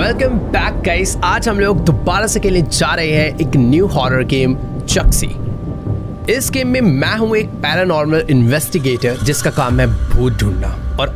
Welcome back guys. आज हम लोग दोबारा से खेलने जा रहे हैं एक न्यू हॉरर गेम चक्सी। इस गेम में मैं हूं एक पैरानॉर्मल इन्वेस्टिगेटर जिसका काम है भूत ढूंढना। और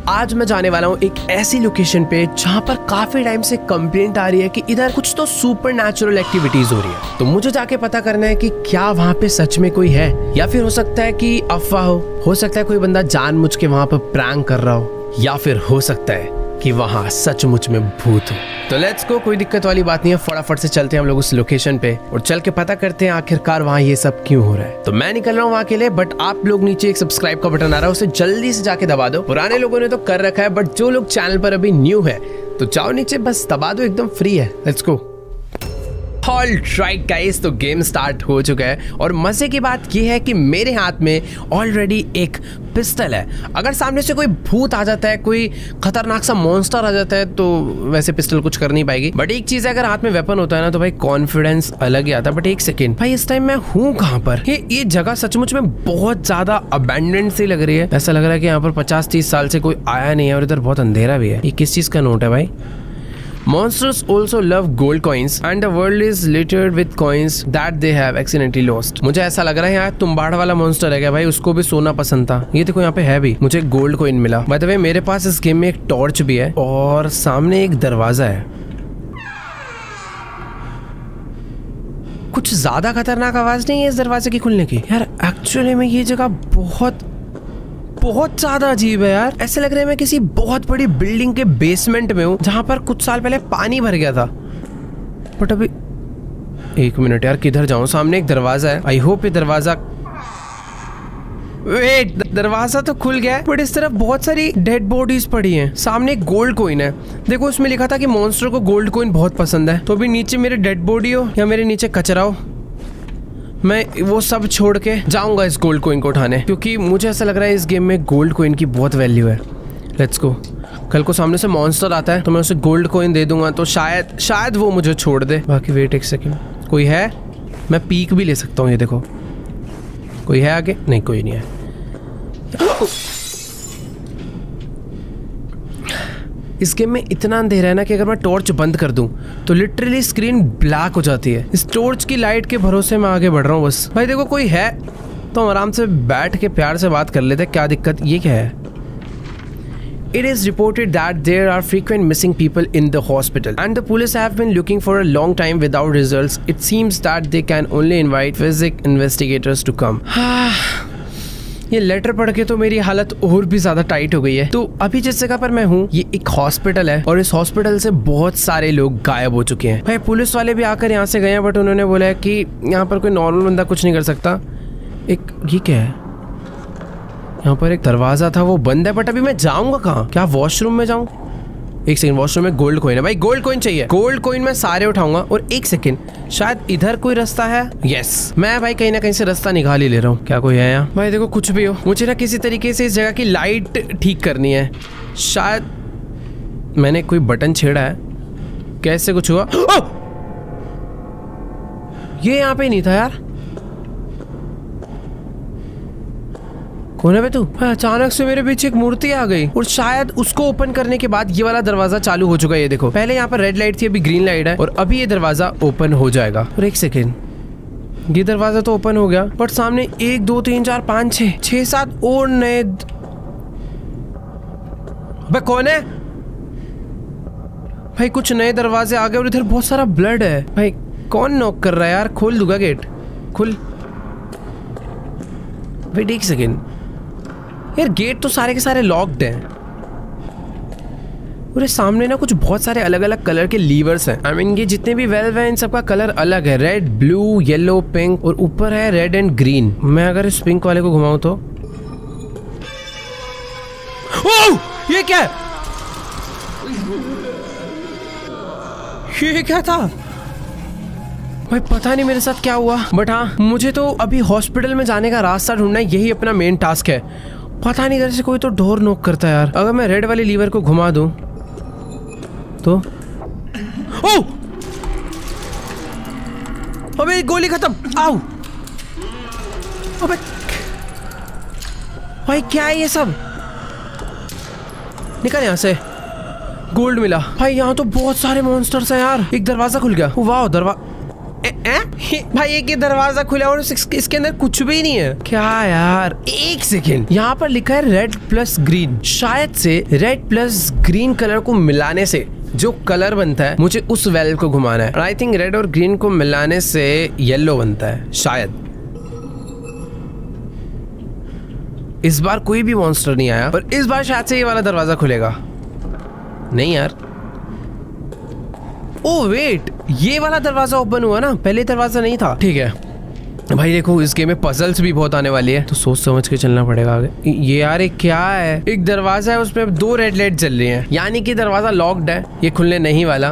आज मैं जाने वाला हूं एक ऐसी लोकेशन पे जहां पर काफी टाइम से कंप्लेंट आ रही है कि इधर कुछ तो सुपर नेचुरल एक्टिविटीज हो रही है। तो मुझे जाके पता करना है कि क्या वहां पे सच में कोई है, या फिर हो सकता है कि अफवाह हो सकता है कोई बंदा जानबूझ के वहां पर प्रैंक कर रहा हो, या फिर हो सकता है कि वहाँ सचमुच में भूत हो। तो लेट्स गो, कोई दिक्कत वाली बात नहीं है। फटाफट से चलते हैं हम लोग उस लोकेशन पे और चल के पता करते हैं आखिरकार वहाँ ये सब क्यों हो रहा है। तो मैं निकल रहा हूँ वहाँ के लिए, बट आप लोग नीचे एक सब्सक्राइब का बटन आ रहा है, उसे जल्दी से जाके दबा दो। पुराने लोगों ने तो कर रखा है, बट जो लोग चैनल पर अभी न्यू है तो जाओ नीचे, बस दबा दो, एकदम फ्री है। Let's go. ऑलराइट गाइस, तो गेम स्टार्ट हो चुका है और मजे की बात यह है कि मेरे हाथ में ऑलरेडी एक पिस्टल है। अगर सामने से कोई भूत आ जाता है, कोई खतरनाक सा मॉन्स्टर आ जाता है, तो वैसे पिस्टल कुछ कर नहीं पाएगी। बट एक चीज है, अगर हाथ में वेपन होता है ना तो भाई कॉन्फिडेंस अलग ही आता है। बट एक सेकेंड भाई, इस टाइम मैं हूँ कहाँ पर? ये जगह सचमुच में बहुत ज्यादा अबैंडन्ड सी लग रही है। ऐसा लग रहा है कि यहाँ पर 50-30 साल से कोई आया नहीं है और इधर बहुत अंधेरा भी है। ये किस चीज का नोट है भाई? Monsters also love gold coins and the world is littered with coins that they have accidentally lost। मुझे ऐसा लग रहा है यार तुम्बाड़ वाला मॉन्स्टर है क्या भाई? उसको भी सोना पसंद था। ये देखो यहाँ पे है भी, मुझे गोल्ड कॉइन मिला। बाय द वे मेरे पास इस गेम में एक टॉर्च भी है और सामने एक दरवाजा है। कुछ ज्यादा खतरनाक आवाज नहीं है इस दरवाजे की खुलने की यार। एक्चुअली में ये जगह बहुत ज्यादा अजीब है यार। ऐसे लग रहा है मैं किसी बहुत बड़ी बिल्डिंग के बेसमेंट में हूँ जहां पर कुछ साल पहले पानी भर गया था। बट अभी एक मिनट यार, किधर जाऊं? सामने एक दरवाजा है। आई होप ये दरवाजा, वेट, दरवाजा तो खुल गया है, बट इस तरफ बहुत सारी डेड बॉडीज पड़ी हैं। सामने एक गोल्ड कॉइन है। देखो उसमें लिखा था कि मॉन्स्टर को गोल्ड कॉइन बहुत पसंद है। तो अभी नीचे मेरे डेड बॉडी हो या मेरे नीचे कचरा हो, मैं वो सब छोड़ के जाऊंगा इस गोल्ड कॉइन को उठाने, क्योंकि मुझे ऐसा लग रहा है इस गेम में गोल्ड कॉइन की बहुत वैल्यू है। Let's go. कल को सामने से मॉन्स्टर आता है तो मैं उसे गोल्ड कॉइन दे दूंगा, तो शायद वो मुझे छोड़ दे। बाकी वेट एक सेकंड, कोई है? मैं पीक भी ले सकता हूँ। ये देखो, कोई है आगे? नहीं, कोई नहीं है। इस गेम में इतना अंधेरा है ना कि अगर मैं टॉर्च बंद कर दूं तो लिटरली स्क्रीन ब्लैक हो जाती है। इस टॉर्च की लाइट के भरोसे मैं आगे बढ़ रहा हूँ बस। भाई देखो, कोई है तो आराम से बैठ के प्यार से बात कर लेते। क्या दिक्कत? ये क्या है? It is reported that there are frequent missing people in the hospital and the police have been looking for a long time without results. It seems that they can only invite physics investigators to come. ये letter पढ़ के तो मेरी हालत और भी ज्यादा tight हो गई है। तो अभी जिस जगह पर मैं हूँ ये एक हॉस्पिटल है और इस हॉस्पिटल से बहुत सारे लोग गायब हो चुके हैं। भाई पुलिस वाले भी आकर यहाँ से गए हैं, बट उन्होंने बोला है कि यहाँ पर कोई नॉर्मल बंदा कुछ नहीं कर सकता। ये क्या है? यहाँ पर एक दरवाजा था, वो बंद है। बट अभी मैं जाऊंगा कहाँ? क्या वॉशरूम में जाऊँ? एक सेकंड, वॉशरूम में गोल्ड कॉइन है भाई, गोल्ड कॉइन चाहिए। गोल्ड कॉइन मैं सारे उठाऊंगा। और एक सेकंड, शायद इधर कोई रास्ता है। यस, मैं भाई कहीं ना कहीं से रास्ता निकाल ही ले रहा हूँ। क्या कोई है यहाँ? भाई देखो, कुछ भी हो, मुझे ना किसी तरीके से इस जगह की लाइट ठीक करनी है। शायद मैंने कोई बटन छेड़ा है, कैसे कुछ हुआ? ये यहाँ पे नहीं था यार। कौन है बे तू? अचानक से मेरे पीछे एक मूर्ति आ गई और शायद उसको ओपन करने के बाद ये वाला दरवाजा चालू हो चुका है। ये देखो, पहले यहाँ पर रेड लाइट थी, अभी ग्रीन लाइट है और अभी ये दरवाजा ओपन हो जाएगा। और एक सेकेंड, ये दरवाजा तो ओपन हो गया, बट सामने 1 2 3 4 5 6 7 और नए। बे कौन है भाई? कुछ नए दरवाजे आ गए और इधर बहुत सारा ब्लड है। भाई कौन नॉक कर रहा है यार? खोल दूंगा गेट, खुल। वेट एक सेकेंड यार, गेट तो सारे के सारे लॉक्ड हैं। और सामने ना कुछ बहुत सारे अलग अलग कलर के लीवर्स हैं। आई मीन ये जितने भी वेल्व हैं इन सबका कलर अलग है, रेड, ब्लू, येलो, पिंक, और ऊपर है रेड एंड ग्रीन। मैं अगर इस पिंक वाले को घुमाऊं तो ओह, ये क्या है? ये क्या था भाई? पता नहीं मेरे साथ क्या हुआ, बट हाँ, मुझे तो अभी हॉस्पिटल में जाने का रास्ता ढूंढना है, यही अपना मेन टास्क है। पता नहीं इधर से कोई तो डोर नॉक करता है यार। अगर मैं रेड वाले लीवर को घुमा दूं तो ओह, अबे गोली खत्म। आओ, अबे भाई क्या है ये सब? निकल यहाँ से। गोल्ड मिला। भाई यहाँ तो बहुत सारे मॉन्स्टर्स हैं यार। एक दरवाजा खुल गया। वाह भाई एक दरवाजा खुला और इसके अंदर कुछ भी नहीं है क्या यार। एक सेकेंड, यहाँ पर लिखा है रेड प्लस ग्रीन। शायद से रेड प्लस ग्रीन कलर को मिलाने से जो कलर बनता है मुझे उस वेल को घुमाना है। आई थिंक रेड और ग्रीन को मिलाने से येलो बनता है शायद। इस बार कोई भी मॉन्स्टर नहीं आया, पर इस बार शायद से ये वाला दरवाजा खुलेगा। नहीं यार, ओ वेट, ये वाला दरवाजा ओपन हुआ ना, पहले दरवाजा नहीं था। ठीक है भाई, देखो इस गेम में पजल्स भी बहुत आने वाली है, तो सोच समझ के चलना पड़ेगा आगे। ये यार एक क्या है, एक दरवाजा है उसमें 2 रेड लाइट जल रही हैं, यानी कि दरवाजा लॉक्ड है, ये खुलने नहीं वाला।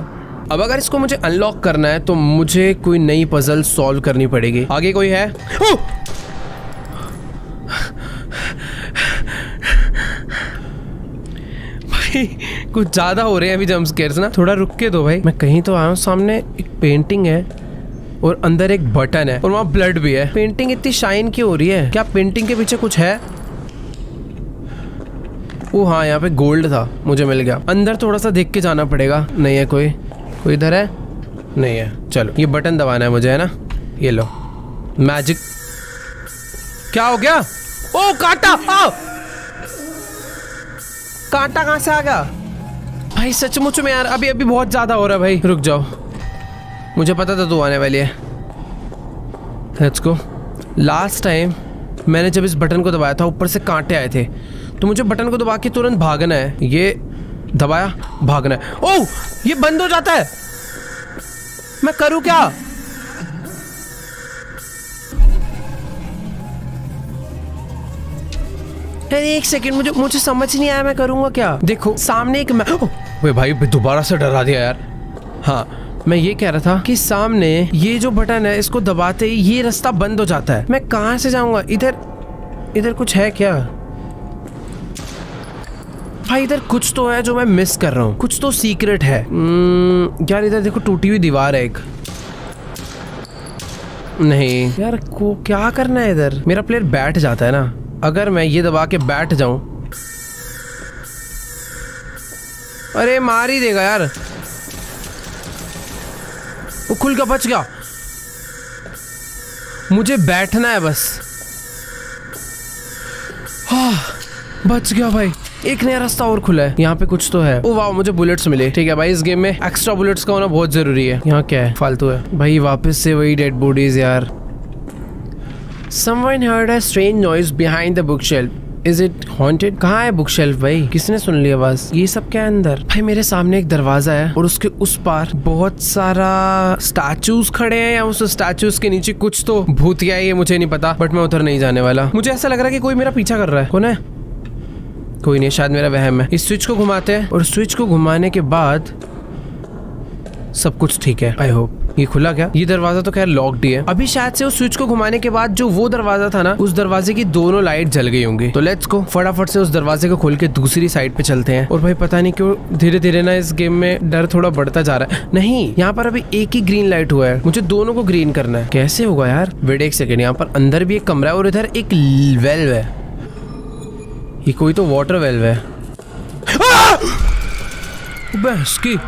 अब अगर इसको मुझे अनलॉक करना है तो मुझे कोई नई पजल सॉल्व करनी पड़ेगी। आगे कोई है? भाई कुछ ज्यादा हो रहे हैं अभी जंप स्केयर्स ना, थोड़ा रुक के दो भाई। मैं कहीं तो आया हूँ, सामने एक पेंटिंग है और अंदर एक बटन है और वहाँ ब्लड भी है। पेंटिंग इतनी शाइन क्यों हो रही है? क्या पेंटिंग के पीछे कुछ है? ओ हाँ, यहाँ पे गोल्ड था, मुझे मिल गया। अंदर थोड़ा सा देख के जाना पड़ेगा। नहीं है कोई इधर है? नहीं है। चलो ये बटन दबाना है मुझे, है ना? ये लो मैजिक। क्या हो गया? ओ कांटा! कांटा कहाँ से आ गया? भाई सचमुच में यार अभी बहुत ज्यादा हो रहा है भाई। रुक जाओ, मुझे पता था तू आने वाली है। Let's go. लास्ट टाइम मैंने जब इस बटन को दबाया था ऊपर से कांटे आए थे, तो मुझे बटन को दबा के तुरंत भागना है। ये दबाया, भागना है। ओह, ये बंद हो जाता है। मैं करूं क्या? अरे एक सेकंड, मुझे समझ नहीं आया मैं करूंगा क्या। देखो सामने एक ओए भाई दोबारा से डरा दिया यार। हाँ, मैं ये कह रहा था कि सामने ये जो बटन है इसको दबाते ही ये रास्ता बंद हो जाता है। मैं कहाँ से जाऊंगा? इधर कुछ है क्या? भाई इधर कुछ तो है जो मैं मिस कर रहा हूँ, कुछ तो सीक्रेट है। यार इधर देखो टूटी हुई दीवार है एक। नहीं यार, को क्या करना है इधर? मेरा प्लेयर बैठ जाता है ना, अगर मैं ये दबा के बैठ जाऊं, अरे मार ही देगा यार। वो खुल का बच गया। मुझे बैठना है बस। हाँ, बच गया भाई। एक नया रास्ता और खुला है। यहाँ पे कुछ तो है। ओ वाह, मुझे बुलेट्स मिले। ठीक है भाई, इस गेम में एक्स्ट्रा बुलेट्स का होना बहुत जरूरी है। यहाँ क्या है? फालतू है भाई। वापस से वही डेड बॉडीज यार। Someone heard a strange noise behind the bookshelf. Is it haunted? कहाँ है बुक शेल्फ भाई? किसने सुन लिया आवाज? ये सब क्या है अंदर? भाई मेरे सामने एक दरवाजा है और उसके उस पार बहुत सारा स्टैचूज खड़े हैं, या उस स्टैचूज के नीचे कुछ तो भूतिया है, ये मुझे नहीं पता, बट मैं उधर नहीं जाने वाला। मुझे ऐसा लग रहा है कि कोई मेरा पीछा कर रहा है। कौन है? कोई नहीं, शायद मेरा वहम है। इस स्विच को घुमाते हैं और स्विच को घुमाने के बाद सब कुछ ठीक है, आई होप। ये खुला क्या? ये दरवाजा तो खैर लॉक्ड ही है। अभी शायद से उस स्विच को घुमाने के बाद जो वो दरवाजा था ना, उस दरवाजे की दोनों लाइट जल गई होंगी। तो लेट्स गो, फटाफट से उस दरवाजे को खोल के दूसरी साइड पे चलते हैं। और भाई पता नहीं क्यों धीरे धीरे ना इस गेम में डर थोड़ा बढ़ता जा रहा है। नहीं, यहाँ पर अभी एक ही ग्रीन लाइट हुआ है, मुझे दोनों को ग्रीन करना है। कैसे होगा यार? वेट एक सेकेंड, यहाँ पर अंदर भी एक कमरा है और इधर एक वेल्व है। ये कोई तो वाटर वेल्व है। बस की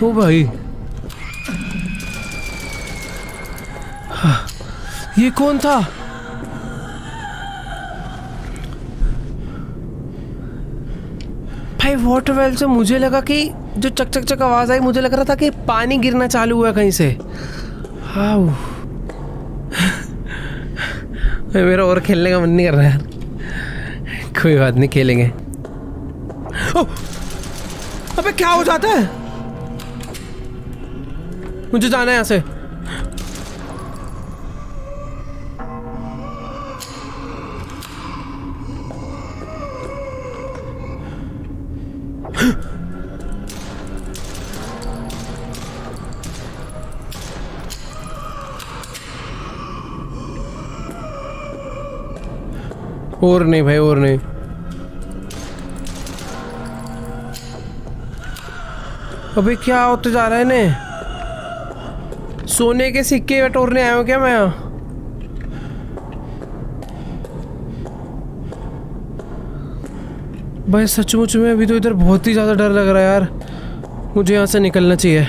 ओ भाई, ये कौन था? भाई वाटर वेल से मुझे लगा कि जो चक चक चक आवाज आई, मुझे लग रहा था कि पानी गिरना चालू हुआ कहीं से। हाँ मेरा और खेलने का मन नहीं कर रहा है। कोई बात नहीं, खेलेंगे। अबे क्या हो जाता है? मुझे जाना है यहाँ से। और नहीं भाई, और नहीं। अबे क्या होते जा रहा है ने? सोने के सिक्के बटोरने आया हूँ क्या मैं यहाँ? भाई सचमुच में अभी तो इधर बहुत ही ज्यादा डर लग रहा है यार। मुझे यहाँ से निकलना चाहिए।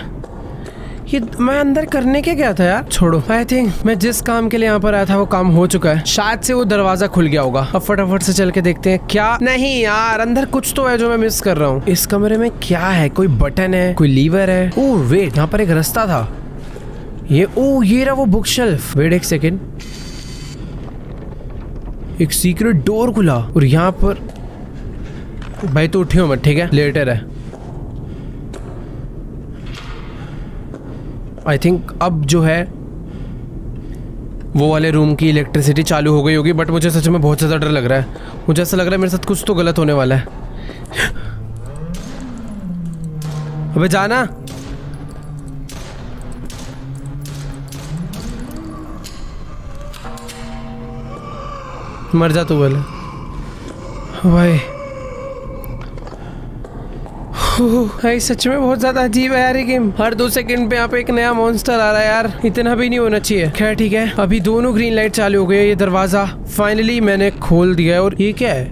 ये मैं अंदर करने के क्या था यार? छोड़ो। आई थिंक मैं जिस काम के लिए यहाँ पर आया था वो काम हो चुका है। शायद से वो दरवाजा खुल गया होगा। अब फटाफट से चल के देखते हैं। क्या नहीं यार, अंदर कुछ तो है जो मैं मिस कर रहा हूँ। इस कमरे में क्या है? कोई बटन है, कोई लीवर है। ओह वेट, यहाँ पर एक रास्ता था। ये रहा वो बुक शेल्फ। वेट एक सेकेंड, एक सीक्रेट डोर खुला और यहाँ पर भाई तो उठियो मत, ठीक है? लेटर है। आई थिंक अब जो है वो वाले रूम की इलेक्ट्रिसिटी चालू हो गई होगी, बट मुझे सच में बहुत ज़्यादा डर लग रहा है। मुझे ऐसा लग रहा है मेरे साथ कुछ तो गलत होने वाला है। अबे जाना। मर जा तू बोले भाई। भाई सच में बहुत ज्यादा अजीब है यार ये गेम। हर 2 सेकंड पे यहाँ पे एक नया मॉन्स्टर आ रहा है यार। इतना भी नहीं होना चाहिए। खैर ठीक है, अभी दोनों ग्रीन लाइट चालू हो गई है। ये दरवाजा फाइनली मैंने खोल दिया है। और ये क्या है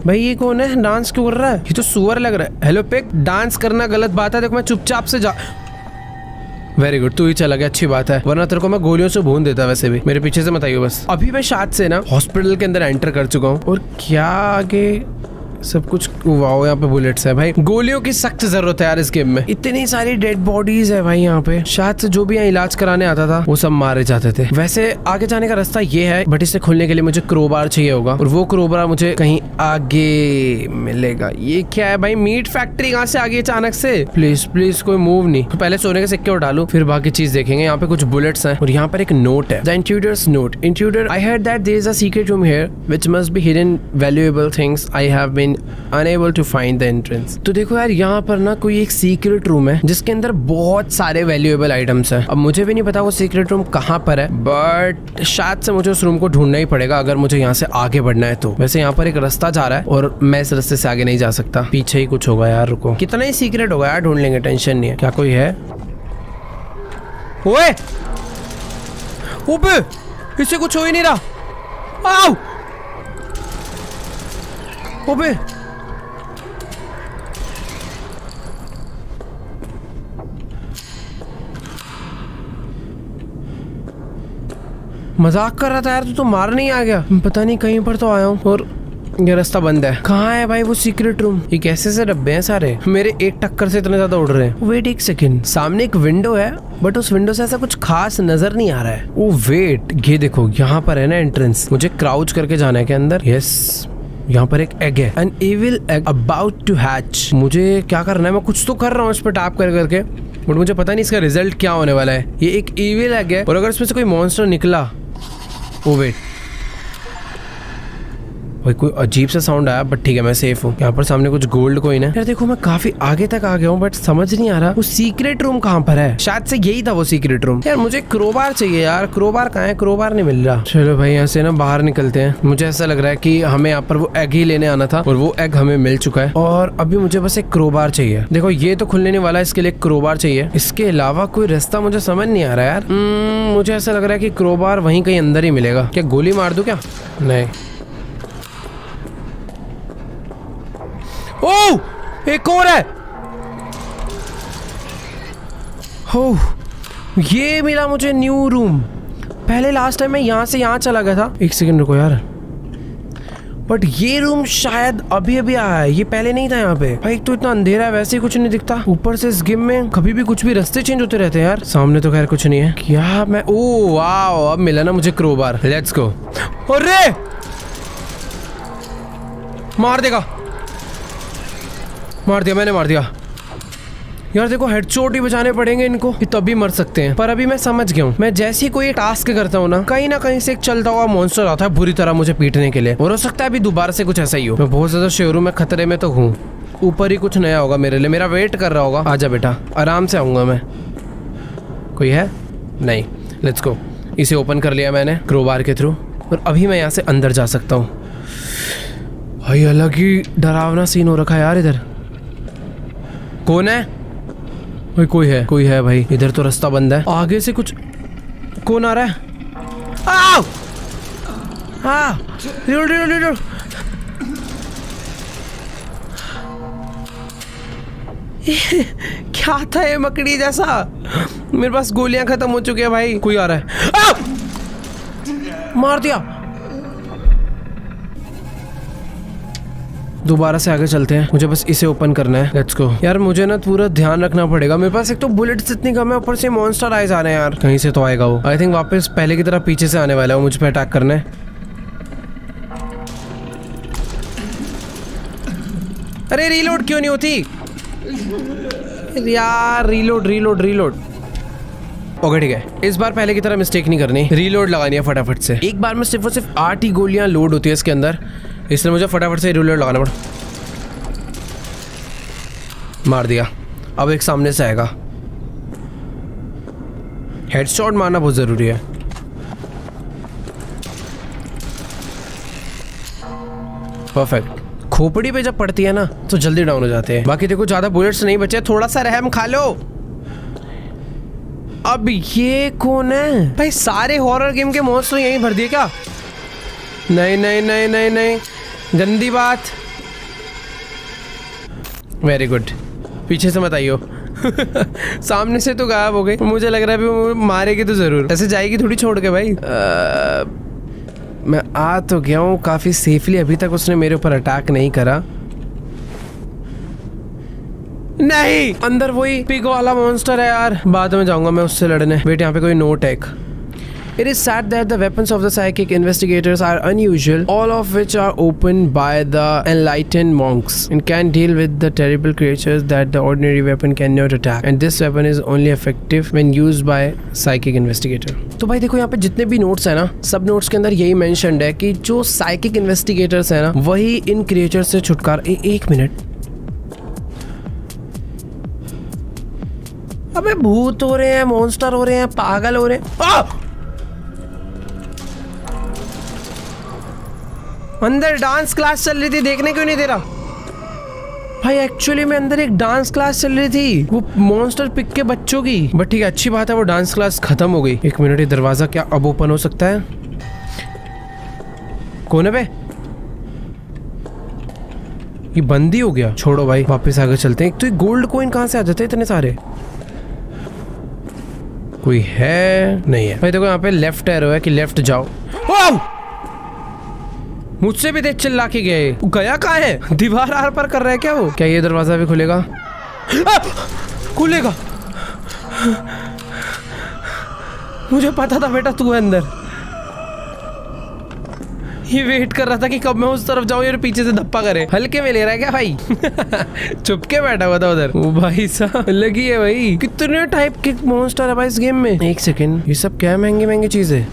भाई? ये कौन है? डांस क्यों कर रहा है? ये तो सुअर लग रहा है। हेलो पिक, डांस करना गलत बात है। देखो मैं चुपचाप से जा। वेरी गुड, तू ही चला गया, अच्छी बात है, वरना तेरे को मैं गोलियों से भून देता। वैसे भी मेरे पीछे से मत आइयो बस। अभी मैं शायद से ना हॉस्पिटल के अंदर एंटर कर चुका हूँ। और क्या आगे सब कुछ? वाओ, यहाँ पे बुलेट्स है भाई। गोलियों की सख्त जरूरत है यार इस गेम में। इतनी सारी डेड बॉडीज है भाई यहाँ पे। शायद से जो भी यहाँ इलाज कराने आता था वो सब मारे जाते थे। वैसे आगे जाने का रास्ता ये है, बट इसे खोलने के लिए मुझे क्रोबार चाहिए होगा। और वो क्रोबार मुझे कहीं आगे मिलेगा। ये क्या है भाई? मीट फैक्ट्री कहाँ से आ गई अचानक से? प्लीज प्लीज कोई मूव नहीं। तो पहले सोने के सिक्के उठा लूं, फिर बाकी चीज देखेंगे। यहाँ पे कुछ बुलेट्स हैं और यहाँ पर एक नोट है। The intruders note. Intruder, I heard that there is a secret room here which must be hidden valuable things. I have been unable to find the entrance. तो देखो यार, यहाँ पर ना कोई एक सीक्रेट रूम है जिसके अंदर बहुत सारे वैल्यूएबल आइटम्स हैं। अब मुझे भी नहीं पता वो सीक्रेट रूम कहाँ पर है, बट शायद से मुझे उस रूम को ढूंढना ही पड़ेगा अगर मुझे यहाँ से आगे बढ़ना है तो। वैसे यहाँ पर एक रास्ता जा रहा है और मैं इस रास्ते से आगे नहीं जा सकता। पीछे ही कुछ होगा यार, रुको। कितना ही सीक्रेट होगा यार, ढूंढ लेंगे, टेंशन नहीं है। क्या कोई है? ओए ओबे, इससे कुछ हो ही नहीं रहा। आओ ओबे, मजाक कर रहा था यार, तू तो मार नहीं आ गया। पता नहीं, कहीं पर तो आया हूँ और ये रास्ता बंद है। कहाँ है भाई वो सीक्रेट रूम? ये कैसे से डब्बे हैं सारे? मेरे एक टक्कर से इतने ज्यादा उड़ रहे हैं। वेट एक सेकंड, सामने एक विंडो है बट उस विंडो से ऐसा कुछ खास नजर नहीं आ रहा है। ओ वेट, ये देखो यहाँ पर है ना एंट्रेंस। मुझे क्राउच करके जाना है क्या अंदर? यस, यहाँ पर एक एग है। An evil egg about to hatch. मुझे क्या करना है? मैं कुछ तो कर रहा हूँ इस पर टैप कर करके, बट मुझे पता नहीं इसका रिजल्ट क्या होने वाला है। ये एक इविल एग है और अगर इसमें से कोई मॉन्स्टर निकला, ओ वेट भाई कोई अजीब सा साउंड आया, बट ठीक है मैं सेफ हूँ। यहाँ पर सामने कुछ गोल्ड कॉइन है। यार देखो मैं काफी आगे तक आ गया हूँ बट समझ नहीं आ रहा वो सीक्रेट रूम कहाँ पर है। शायद से यही था वो सीक्रेट रूम। यार मुझे क्रोबार चाहिए यार, क्रोबार कहाँ है? क्रोबार नहीं मिल रहा। चलो भाई यहाँ से ना बाहर निकलते हैं। मुझे ऐसा लग रहा है कि हमें यहाँ पर वो एग ही लेने आना था और वो एग हमें मिल चुका है और अभी मुझे बस एक क्रोबार चाहिए। देखो ये तो खुलने नहीं वाला, इसके लिए क्रोबार चाहिए। इसके अलावा कोई रास्ता मुझे समझ नहीं आ रहा यार। मुझे ऐसा लग रहा है कि क्रोबार वहीं कहीं अंदर ही मिलेगा। क्या गोली मार दूं क्या? नहीं। ओह, एक और है। ओह, ये मिला मुझे न्यू रूम। पहले लास्ट टाइम मैं यहाँ से यहाँ चला गया था। एक सेकंड रुको यार, बट ये रूम शायद अभी अभी आया है, ये पहले नहीं था यहाँ पे। भाई एक तो इतना अंधेरा है, वैसे ही कुछ नहीं दिखता। ऊपर से इस गेम में कभी भी कुछ भी रास्ते चेंज होते रहते हैं यार। सामने तो खैर कुछ नहीं है। क्या मैं, ओह वाओ, अब मिला ना मुझे क्रोबार। Let's go. अरे मार देगा, मार दिया मैंने, मार दिया यार। देखो हेडशॉट ही बचाने पड़ेंगे इनको, कि तभी मर सकते हैं। पर अभी मैं समझ गया हूँ, मैं जैसे ही कोई टास्क करता हूँ ना, कहीं से एक चलता हुआ मॉन्स्टर आता है बुरी तरह मुझे पीटने के लिए। और हो सकता है अभी दोबारा से कुछ ऐसा ही हो। मैं बहुत ज्यादा श्योर हूँ, मैं खतरे में तो हूँ। ऊपर ही कुछ नया होगा मेरे लिए, मेरा वेट कर रहा होगा। आजा बेटा, आराम से आऊंगा मैं। कोई है? नहीं। Let's go. इसे ओपन कर लिया मैंने क्रोबार के थ्रू और अभी मैं यहाँ से अंदर जा सकता हूँ। भाई अलग ही डरावना सीन हो रखा है यार इधर। कौन है भाई? कोई है भाई। इधर तो रास्ता बंद है। आगे से कुछ कौन आ रहा है? आओ! हाँ, क्या था ये मकड़ी जैसा? मेरे पास गोलियां खत्म हो चुकी है भाई। कोई आ रहा है। आ! मार दिया। दोबारा से आगे चलते हैं, मुझे बस इसे ओपन करना है। Let's go. यार मुझे ना पूरा ध्यान रखना पड़ेगा, मेरे पास एक तो बुलेट्स इतनी कम है, ऊपर से मॉन्स्टर आए जा रहे हैं यार। कहीं से तो आएगा वो। आई थिंक वापस पहले की तरह पीछे से आने वाला है वो, मुझ पे अटैक करना है। अरे रीलोड क्यों नहीं होती यार? रीलोड। ओके ठीक है, इस बार पहले की तरह मिस्टेक नहीं करनी, रीलोड लगानी है फटाफट से। एक बार में सिर्फ और सिर्फ 8 ही गोलियां लोड होती है इसके अंदर, इसलिए मुझे फटाफट से रीलोड लगाना पड़ा। मार दिया। अब एक सामने से आएगा, हेडशॉट मारना बहुत जरूरी है। परफेक्ट। खोपड़ी पे जब पड़ती है ना तो जल्दी डाउन हो जाते हैं। बाकी देखो ज्यादा बुलेट्स नहीं बचे, थोड़ा सा रहम खा लो। अब ये कौन है भाई? सारे हॉरर गेम के मॉन्स्टर यहीं भर दिए क्या? नहीं, गंदी बात। वेरी गुड, पीछे से मत आइयो। सामने से तो गायब हो गई, मुझे लग रहा है वो मारेगी तो जरूर, ऐसे जाएगी थोड़ी छोड़ के भाई। मैं आ तो गया हूँ काफी सेफली, अभी तक उसने मेरे ऊपर अटैक नहीं करा। नहीं, अंदर वही पिग वाला मॉन्स्टर है यार। बाद में जाऊंगा मैं उससे लड़ने। वेट, यहाँ पे कोई नोट है। It is said that the weapons of the psychic investigators are unusual, all of which are opened by the enlightened monks and can deal with the terrible creatures that the ordinary weapon cannot attack. And this weapon is only effective when used by psychic investigator. तो भाई देखो यहाँ पे जितने भी notes है ना, सब नोट्स के अंदर यही मेंशन्ड है कि जो साइकिक इन्वेस्टिगेटर्स है ना, वही इन क्रिएचर से छुटकारा। एक मिनट, अबे भूत हो रहे हैं, मॉन्स्टर हो रहे हैं, पागल हो रहे हैं। अंदर डांस क्लास चल रही थी, देखने क्यों नहीं दे रहा भाई? एक्चुअली में अंदर एक डांस क्लास चल रही थी, वो मॉन्स्टर पिक के बच्चों की। बट ठीक है, अच्छी बात है वो डांस क्लास खत्म हो गई। एक मिनट, ये दरवाजा क्या अब ओपन हो सकता है? कौन है बे? ये बंद ही हो गया। छोड़ो भाई, वापस आगे चलते हैं। एक तो ये गोल्ड कॉइन कहाँ से आ जाते हैं इतने सारे? कोई है? नहीं है भाई। देखो यहाँ पे लेफ्ट एरो है कि लेफ्ट जाओ। मुझसे भी देख चिल्ला के गए। गया कहाँ है? दीवार आर पर कर रहा है क्या वो? क्या ये दरवाजा भी खुलेगा? खुलेगा। मुझे पता था बेटा तू है अंदर। ये वेट कर रहा था कि कब मैं उस तरफ जाऊं, ये पीछे से धप्पा करे। हल्के में ले रहा है क्या भाई? चुपके बैठा हुआ था उधर। वो भाई साहब लगी है भाई। कितने टाइप के मॉन्स्टर है भाई इस गेम में। एक सेकंड, ये सब क्या महंगी महंगी चीज है?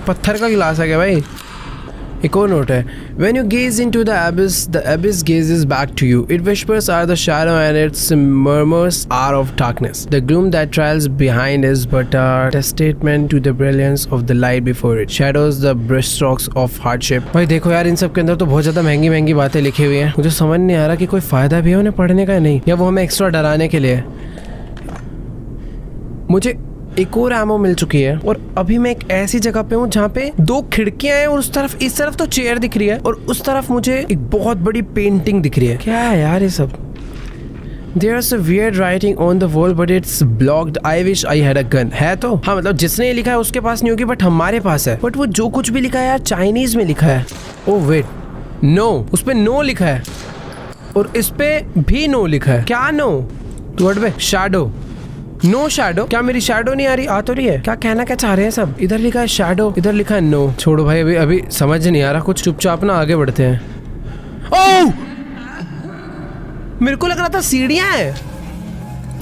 पत्थर का गिलास है क्या भाई? एक और नोट है। When you gaze into the abyss gazes back to you. Its whispers are the shadow and its murmurs are of darkness. The gloom that trails behind is but a testament to the brilliance of the light before it. Shadows the brushstrokes of hardship. भाई देखो यार, इन सब के अंदर तो बहुत ज्यादा महंगी महंगी बातें लिखी हुई हैं। मुझे समझ नहीं आ रहा कि कोई फायदा भी है उन्हें पढ़ने का या नहीं, या वो हमें एक्स्ट्रा डराने के लिए। मुझे एक और एमो मिल चुकी है और अभी मैं एक ऐसी जगह पे हूँ जहाँ पे 2 खिड़कियां हैं और उस तरफ, इस तरफ तो चेयर दिख रही है और उस तरफ मुझे एक बहुत बड़ी पेंटिंग दिख रही है। क्या है यार ये सब? There's a weird writing on the wall but it's blocked. I wish I had a gun. है तो हाँ, मतलब जिसने ये लिखा है उसके पास नहीं होगी, बट हमारे पास है। बट वो जो कुछ भी लिखा है यार चाइनीज में लिखा है। ओह वेट, नो, उस पे नो लिखा है और इस पे भी नो लिखा है। क्या नो? तू हट बे। Shadow, no shadow. क्या मेरी शैडो नहीं आ रही? आ तो रही है। क्या कहना क्या चाह रहे हैं सब? इधर लिखा है शैडो, इधर लिखा है नो। छोड़ो भाई, अभी समझ नहीं आ रहा कुछ। चुपचाप ना आगे बढ़ते हैं। ओह, मेरे को लग रहा था सीढ़ियां हैं।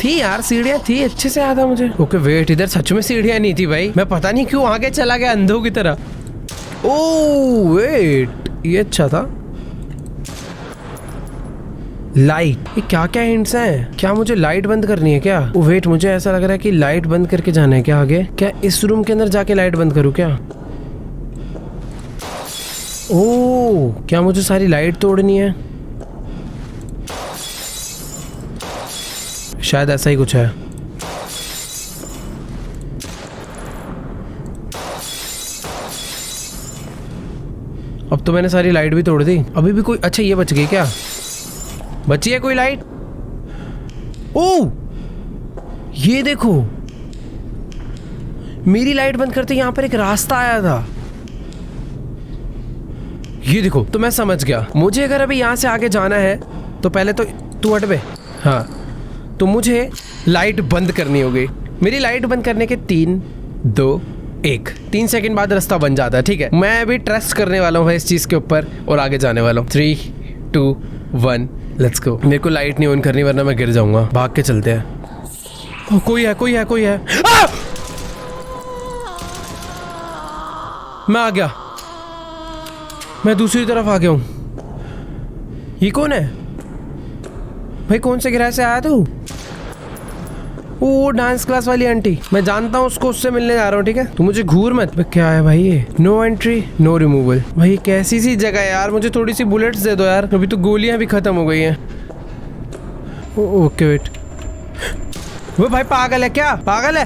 थी यार, सीढ़ियां थी, अच्छे से याद है मुझे। ओके वेट, इधर सच में सीढ़ियां नहीं थी भाई। मैं पता नहीं क्यों आगे चला गया अंधों की तरह। ओह वेट, ये अच्छा था। लाइट, ये क्या क्या हिंट्स हैं? क्या मुझे लाइट बंद करनी है क्या? ओ वेट, मुझे ऐसा लग रहा है कि लाइट बंद करके जाना है क्या आगे? क्या इस रूम के अंदर जाके लाइट बंद करूं क्या? ओह, क्या मुझे सारी लाइट तोड़नी है? शायद ऐसा ही कुछ है। अब तो मैंने सारी लाइट भी तोड़ दी। अभी भी कोई, अच्छा ये बच गई क्या? बची है कोई लाइट? ओ ये देखो, मेरी लाइट बंद करते यहाँ पर एक रास्ता आया था। ये देखो, तो मैं समझ गया। मुझे अगर अभी यहाँ से आगे जाना है तो पहले तो तू हट बे। हाँ, तो मुझे लाइट बंद करनी होगी। मेरी लाइट बंद करने के 3 2 1 3 सेकंड बाद रास्ता बन जाता है। ठीक है, मैं अभी ट्रस्ट करने वाला हूँ इस चीज के ऊपर और आगे जाने वाला हूँ। 3 2 1 लेट्स गो। मेरे को लाइट नहीं ऑन करनी वरना मैं गिर जाऊंगा। भाग के चलते हैं। कोई है, कोई है, कोई है। मैं आ गया, मैं दूसरी तरफ आ गया हूं। ये कौन है भाई? कौन से ग्रह से आया तू? वो डांस क्लास वाली आंटी, मैं जानता हूँ उसको, उससे मिलने जा रहा हूँ। ठीक है, तू मुझे घूर मत। क्या है भाई ये? No entry no removal. भाई कैसी सी जगह है यार, मुझे थोड़ी सी बुलेट्स दे दो यार, अभी तो गोलियां भी खत्म हो गई हैं। ओके वेट, वो भाई पागल है क्या? पागल है?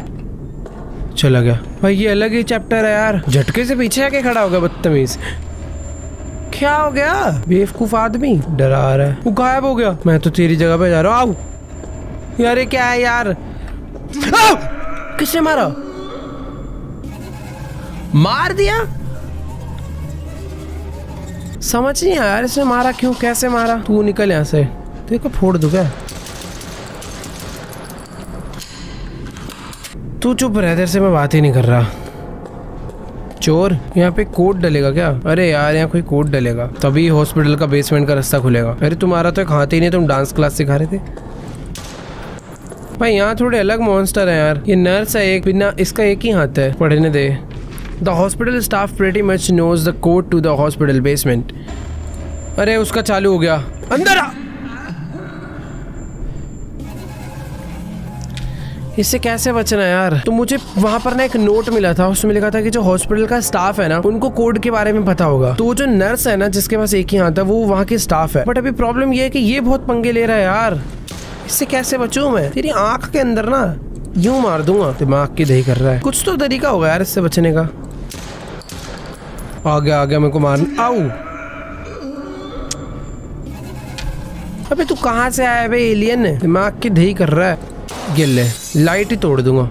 चला गया भाई, ये अलग ही चैप्टर है यार। झटके से पीछे आके खड़ा हो गया बदतमीज। क्या हो गया? बेवकूफ आदमी डरा रहा है। वो गायब हो गया। मैं तो तेरी जगह पे जा रहा हूँ। आओ यार, ये क्या है यार? किसने मारा? मार दिया? समझ नहीं आया यार, इसने मारा क्यों, कैसे मारा? तू निकल यहाँ से, देखो फोड़ दूं क्या? तू चुप रह, देर से मैं बात ही नहीं कर रहा। चोर, यहाँ पे कोड डलेगा क्या? अरे यार यहाँ कोई कोड डलेगा तभी हॉस्पिटल का बेसमेंट का रास्ता खुलेगा। अरे तुम्हारा तो एक हाथ ही नहीं, तुम डांस क्लास सिखा रहे थे भाई। यहाँ थोड़े अलग मॉन्स्टर है यार। ये नर्स है एक, बिना इसका एक ही हाथ है। पढ़ने दे। The hospital staff pretty much knows the code to the hospital basement. अरे उसका चालू हो गया, अंदर आ। इससे कैसे बचना यार? तो मुझे वहां पर ना एक नोट मिला था, उसमें लिखा था कि जो हॉस्पिटल का स्टाफ है ना उनको कोड के बारे में पता होगा। तो वो जो नर्स है ना जिसके पास एक ही हाथ है वो वहाँ की स्टाफ है। बट अभी प्रॉब्लम ये है कि ये बहुत पंगे ले रहा है यार। इससे कैसे बचूं मैं? तेरी आंख के अंदर ना यूं मार दूंगा। दिमाग की दही कर रहा है। कुछ तो तरीका होगा यार इससे बचने का। आ गया मेरे को मारना। आऊ, अबे तू कहाँ से आया बे एलियन? दिमाग की दही कर रहा है। गिल्ले, लाइट ही तोड़ दूंगा।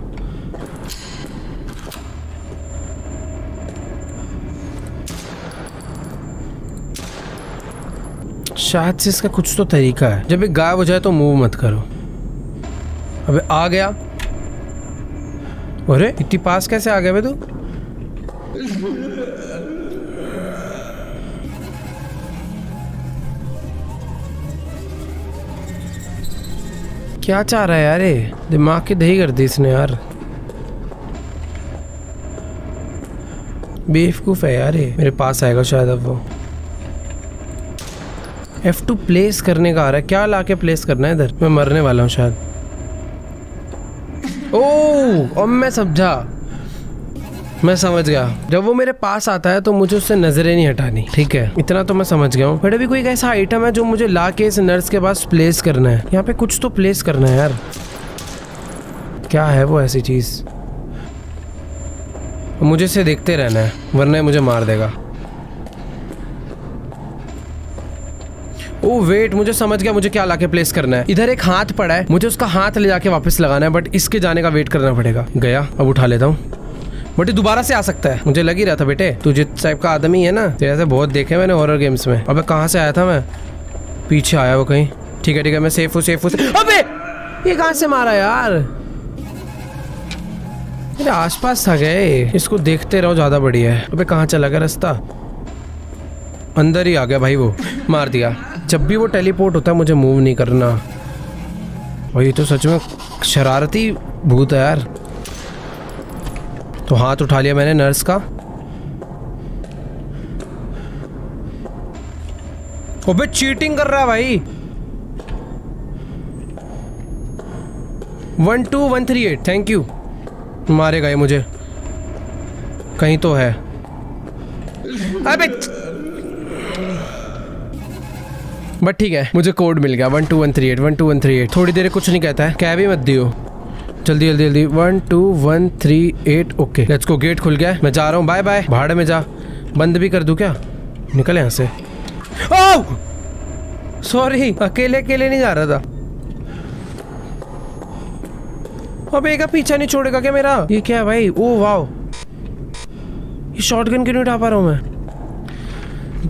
शायद से इसका कुछ तो तरीका है। जब ये गायब हो जाए तो मूव मत करो। अबे आ गया। अरे इतनी पास कैसे आ गया बे तू? क्या चाह रहा है यार? ये दिमाग की दही कर दी इसने यार। बेवकूफ है यार ये। मेरे पास आएगा शायद अब वो। F2 प्लेस करने का आ रहा है। क्या लाके प्लेस करना है इधर? मैं मरने वाला हूँ शायद। ओह अब मैं समझा, मैं समझ गया। जब वो मेरे पास आता है तो मुझे उससे नजरें नहीं हटानी। ठीक है, इतना तो मैं समझ गया हूँ। बट अभी कोई ऐसा आइटम है जो मुझे ला के इस नर्स के पास प्लेस करना है। यहाँ पे कुछ तो प्लेस करना है यार। क्या है वो ऐसी चीज? मुझे इसे देखते रहना है वरना मुझे मार देगा। ओह वेट, मुझे समझ गया मुझे क्या लाके प्लेस करना है। इधर एक हाथ पड़ा है, मुझे उसका हाथ ले जाके वापस लगाना है। बट इसके जाने का वेट करना पड़ेगा। गया, अब उठा लेता हूँ। बट ये दोबारा से आ सकता है। मुझे लग ही रहा था बेटे, तू जिस टाइप का आदमी है ना, तेरे से बहुत देखे मैंने हॉरर गेम्स में। अबे कहाँ से आया था मैं? पीछे आया वो कहीं। ठीक है मैं सेफ हूँ। अबे ये कहाँ से मारा यार? मेरे आसपास था गए। इसको देखते रहो, ज्यादा बढ़िया है। अबे कहाँ चला गया रास्ता? अंदर ही आ गया भाई वो। मार दिया। जब भी वो टेलीपोर्ट होता है मुझे मूव नहीं करना। भाई तो सच में शरारती भूत है यार। तो हाथ उठा लिया मैंने नर्स का। अबे चीटिंग कर रहा है भाई। 12138 थैंक यू। मारेगा ये मुझे कहीं तो है। अबे बट ठीक है, मुझे कोड मिल गया 12138। थोड़ी देर कुछ नहीं कहता है। क्या भी मत दियो, जल्दी 12138। Okay let's go. गेट खुल गया है, मैं जा रहा हूँ। Bye bye. भाड़े में जा। बंद भी कर दूं क्या? निकल यहाँ से। ओह सॉरी, अकेले अकेले नहीं जा रहा था। अब एक पीछा नहीं छोड़ेगा क्या मेरा? ये क्या है भाई? ओ वाओ, ये शॉटगन क्यों नहीं उठा पा रहा हूँ मैं?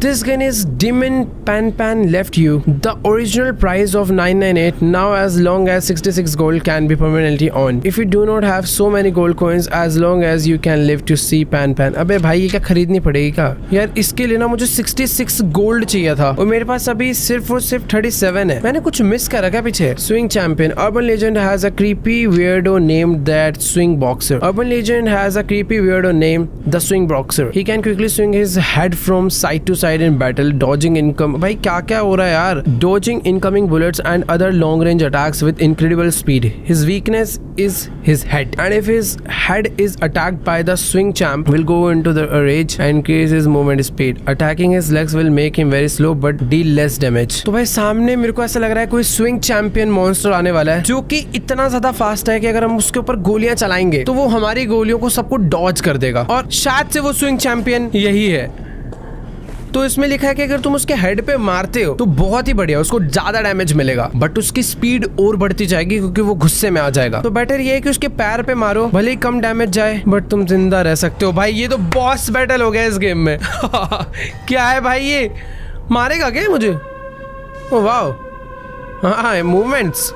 This gun is Demon Pan left you. The original price of 998 now as long as 66 gold can be permanently on. If you do not have so many gold coins as long as you can live to see Pan. अबे भाई ये क्या खरीदनी पड़ेगी क्या यार? इसके लिए ना मुझे 66 गोल्ड चाहिए था और मेरे पास अभी सिर्फ और सिर्फ 37 है। मैंने कुछ मिस करा क्या पीछे? Swing champion. Urban legend has a creepy weirdo named that swing boxer. Urban legend has a creepy weirdo named the swing boxer. He can quickly swing his head from side to side in battle, dodging income. भाई क्या क्या हो रहा है यार? Dodging incoming bullets and other long range attacks with incredible speed. His weakness is his head, and if his head is attacked by the swing champ, will go into the rage and increase his movement speed. Attacking his legs will make him very slow but deal less damage. तो भाई सामने मेरे को ऐसा लग रहा है कोई स्विंग चैंपियन मॉन्स्टर आने वाला है जो कि इतना ज्यादा फास्ट है कि अगर हम उसके ऊपर गोलियां चलाएंगे तो वो हमारी गोलियों को सबको डॉज कर देगा, और शायद से वो स्विंग चैंपियन यही है। तो इसमें लिखा है कि अगर तुम उसके हेड पे मारते हो तो बहुत ही बढ़िया, उसको ज्यादा डैमेज मिलेगा, बट उसकी स्पीड और बढ़ती जाएगी क्योंकि वो गुस्से में आ जाएगा। तो बेटर ये है कि उसके पैर पे मारो, भले ही कम डैमेज जाए बट तुम जिंदा रह सकते हो। भाई ये तो बॉस बैटल हो गया इस गेम में। क्या है भाई, ये मारेगा क्या मुझे? ओ वाओ, हाँ मूवमेंट्स।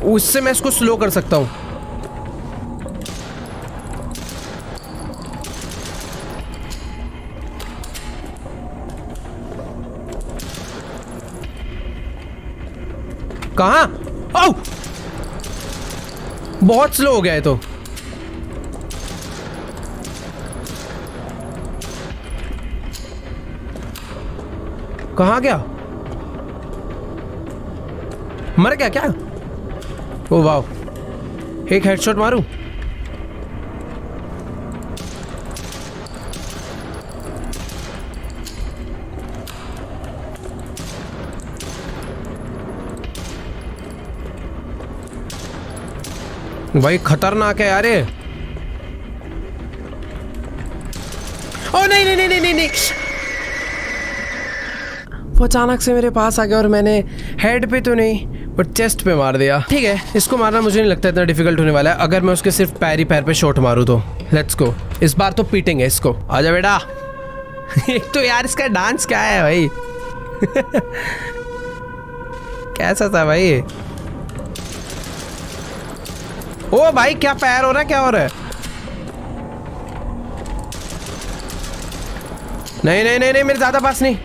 उससे मैं इसको स्लो कर सकता हूँ। कहाँ? ओह! बहुत स्लो हो गया है। तो कहाँ गया? मर गया क्या? ओ वाओ, एक हेडशॉट मारूं? भाई खतरनाक है यार ये। ओ नहीं नहीं नहीं नहीं नहीं, वो अचानक से मेरे पास आ गया और मैंने हेड पे तो नहीं बट चेस्ट पे मार दिया। ठीक है, इसको मारना मुझे नहीं लगता इतना डिफिकल्ट होने वाला है अगर मैं उसके सिर्फ पैर ही पैर पे शॉट मारूं तो। लेट्स गो, इस बार तो पीटेंगे इसको। आजा बेटा। एक तो यार इसका डांस क्या है भाई। कैसा था भाई ये? ओ भाई क्या पैर हो रहा है, क्या हो रहा है? नहीं नहीं नहीं नहीं, मेरे ज्यादा पास नहीं।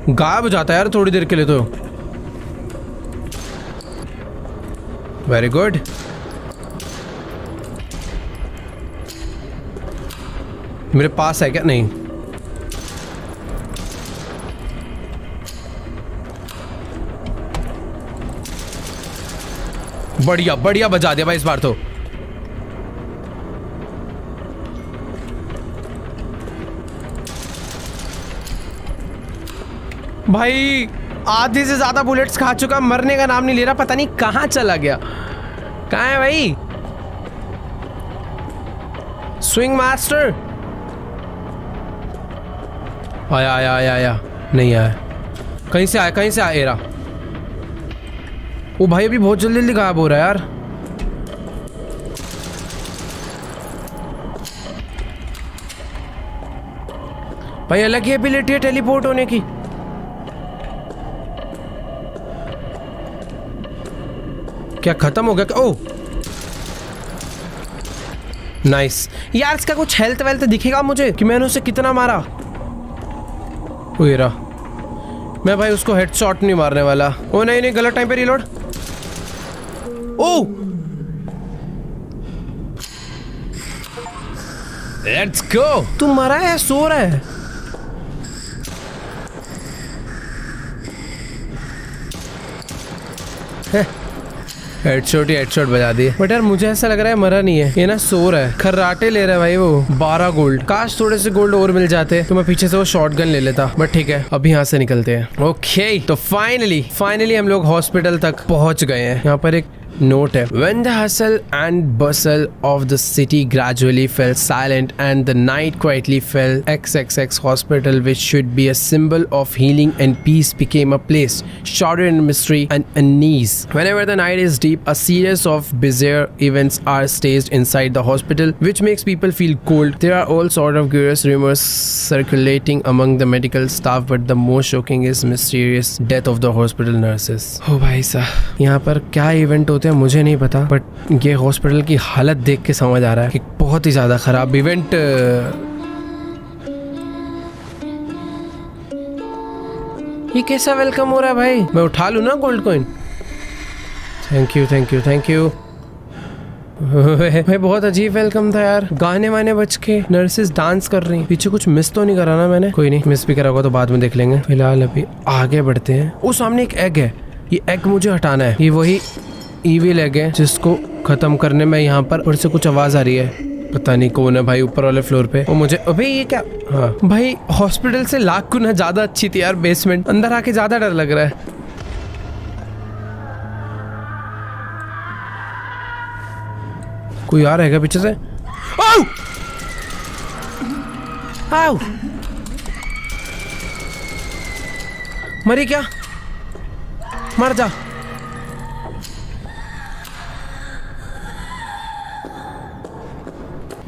गायब हो जाता है यार थोड़ी देर के लिए तो। Very good. मेरे पास है क्या? नहीं। बढ़िया बढ़िया बजा दिया भाई इस बार तो। भाई आधी से ज्यादा बुलेट्स खा चुका, मरने का नाम नहीं ले रहा, पता नहीं कहां चला गया। कहां है भाई स्विंग मास्टर? आया आया आया आया, नहीं आया। कहीं से आया, कहीं से आया एरा। वो भाई अभी बहुत जल्दी जल्दी गायब हो रहा है यार। भाई अलग ही एबिलिटी है टेलीपोर्ट होने की। क्या खत्म हो गया क्या? ओह नाइस यार। इसका कुछ हेल्थ वेल्थ दिखेगा मुझे कि मैंने उसे कितना मारा? ओ ये रहा। मैं भाई उसको हेडशॉट नहीं मारने वाला। ओ नहीं नहीं, गलत टाइम पे रीलोड। Oh let's go. तू मरा है, सो रहा है? हेडशॉट ही हेडशॉट बजा दिए। बट यार मुझे ऐसा लग रहा है मरा नहीं है, ये ना सो रहा है। खर्राटे ले रहा है भाई वो। 12 गोल्ड। काश थोड़े से गोल्ड और मिल जाते तो मैं पीछे से वो शॉटगन ले लेता, बट ठीक है अभी यहाँ से निकलते हैं। ओके तो फाइनली हम लोग हॉस्पिटल तक पहुंच गए हैं। यहाँ पर एक नोट है, when the hustle and bustle of the city gradually fell silent and the night quietly fell, XXX hospital, which should be a symbol of healing and peace, became a place shrouded in mystery and unease. Whenever the night is deep, a series of bizarre events are staged inside the hospital, which makes people feel cold. There are all sort of curious rumors circulating among the medical staff, but the most shocking is mysterious death of the hospital nurses. ओ भाई साहब, यहाँ पर क्या event होते हैं मुझे नहीं पता, बट ये हॉस्पिटल की हालत देख के समझ आ रहा है कि बहुत ही ज्यादा खराब इवेंट। ये कैसा वेलकम हो रहा है भाई? मैं उठा लूं ना gold coin? Thank you thank you thank you. भाई बहुत अजीब वेलकम था यार, गाने वाने बज के, नर्सेस डांस कर रही, पीछे कुछ मिस तो नहीं करा ना मैंने? कोई नहीं, मिस भी करा होगा तो बाद में देख लेंगे, फिलहाल अभी आगे बढ़ते हैं। वो सामने एक एग है, ये एग मुझे हटाना है। ये वही ईविल एग है जिसको खत्म करने में यहाँ पर ऊपर से कुछ आवाज आ रही है, पता नहीं कौन है भाई ऊपर वाले फ्लोर पे। वो मुझे अबे ये क्या? हाँ भाई, हॉस्पिटल से लाख गुना ज्यादा अच्छी थी यार बेसमेंट, अंदर आके ज्यादा डर लग रहा है। कोई आ रहा है क्या पीछे से? आओ! आओ! मरी क्या? मर जा।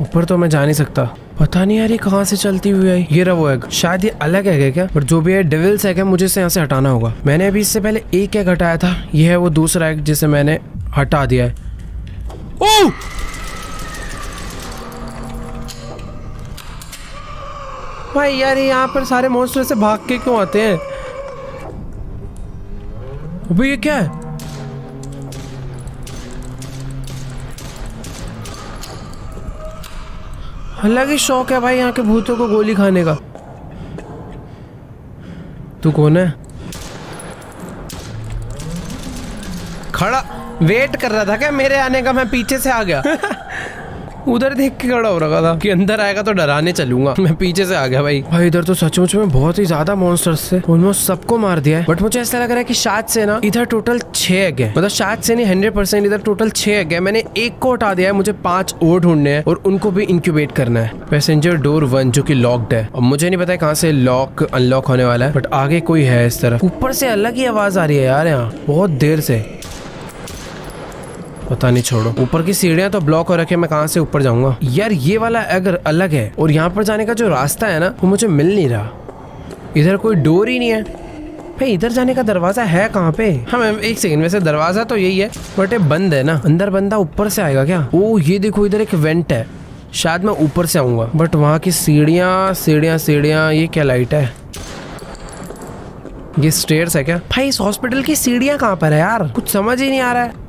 ऊपर तो मैं जा नहीं सकता, पता नहीं यार ये कहाँ से चलती हुई आई। ये रहा वो एग, शायद ये अलग एग है क्या? पर जो भी है डेविल्स एग है, मुझे इसे यहाँ से हटाना होगा। मैंने अभी इससे पहले एक एग हटाया था, ये है वो दूसरा एग जिसे मैंने हटा दिया है। ओह! भाई यार ये यहाँ पर सारे मॉन्स्टर से भाग के क्यों आते हैं? अबे ये क्या है? अलग ही शौक है भाई यहाँ के भूतों को गोली खाने का। तू कौन है? खड़ा वेट कर रहा था क्या मेरे आने का? मैं पीछे से आ गया। उधर देख के खड़ा हो रखा था कि अंदर आएगा तो डराने चलूंगा, मैं पीछे से आ गया भाई। भाई इधर तो सचमुच में बहुत ही ज्यादा मॉन्स्टर्स थे, ऑलमोस्ट सबको मार दिया है। बट मुझे ऐसा लग रहा है कि शायद से ना इधर टोटल 6 एग है, मतलब शायद से नहीं 100% इधर टोटल 6 एग है। मैंने एक को हटा दिया है, मुझे 5 और ढूंढने हैं और उनको भी इंक्यूबेट करना है। पैसेंजर डोर 1 जो कि लॉक्ड है, अब मुझे नहीं पता कहाँ से लॉक अनलॉक होने वाला है, बट आगे कोई है इस तरफ। ऊपर से अलग ही आवाज आ रही है यार यहाँ बहुत देर से, पता नहीं, छोड़ो। ऊपर की सीढ़ियां तो ब्लॉक हो रखे, मैं कहाँ से ऊपर जाऊंगा यार? ये वाला अगर अलग है और यहाँ पर जाने का जो रास्ता है ना वो मुझे मिल नहीं रहा। इधर कोई डोर ही नहीं है भाई, इधर जाने का दरवाजा है कहाँ पे? हाँ मैं एक सेकंड, वैसे दरवाजा तो यही है बट ये बंद है ना, अंदर बंदा ऊपर से आएगा क्या? ओ ये देखो इधर एक वेंट है, शायद मैं ऊपर से आऊंगा, बट वहाँ की सीढ़ियाँ सीढ़ियाँ सीढ़ियाँ, ये क्या लाइट है? ये स्टेयर्स है क्या? भाई इस हॉस्पिटल की सीढ़ियाँ कहाँ पर है यार? कुछ समझ ही नहीं आ रहा है।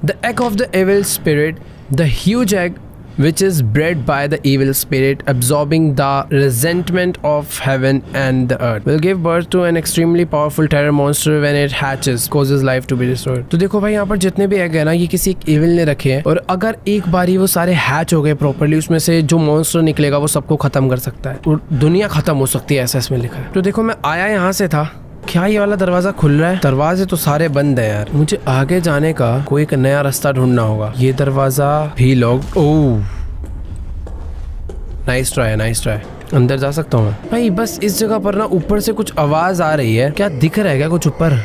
The egg of the evil spirit, the huge egg which is bred by the evil spirit, absorbing the resentment of heaven and the earth, will give birth to an extremely powerful terror monster when it hatches, causes life to be destroyed. तो देखो भाई यहाँ पर जितने भी egg है ना, ये किसी एक evil ने रखे हैं और अगर एक बारी वो सारे हैच हो गए प्रॉपर्ली, उसमें से जो मॉन्स्टर निकलेगा वो सबको खत्म कर सकता है और दुनिया खत्म हो सकती है, ऐसा इसमें लिखा है। तो देखो मैं आया यहाँ से था, क्या ये वाला दरवाजा खुल रहा है? दरवाजे तो सारे बंद है यार, मुझे आगे जाने का कोई एक नया रास्ता ढूंढना होगा। ये दरवाजा भी locked. Oh nice try, nice try. अंदर जा सकता हूँ मैं भाई? बस इस जगह पर ना ऊपर से कुछ आवाज आ रही है, क्या दिख रहा है क्या कुछ ऊपर?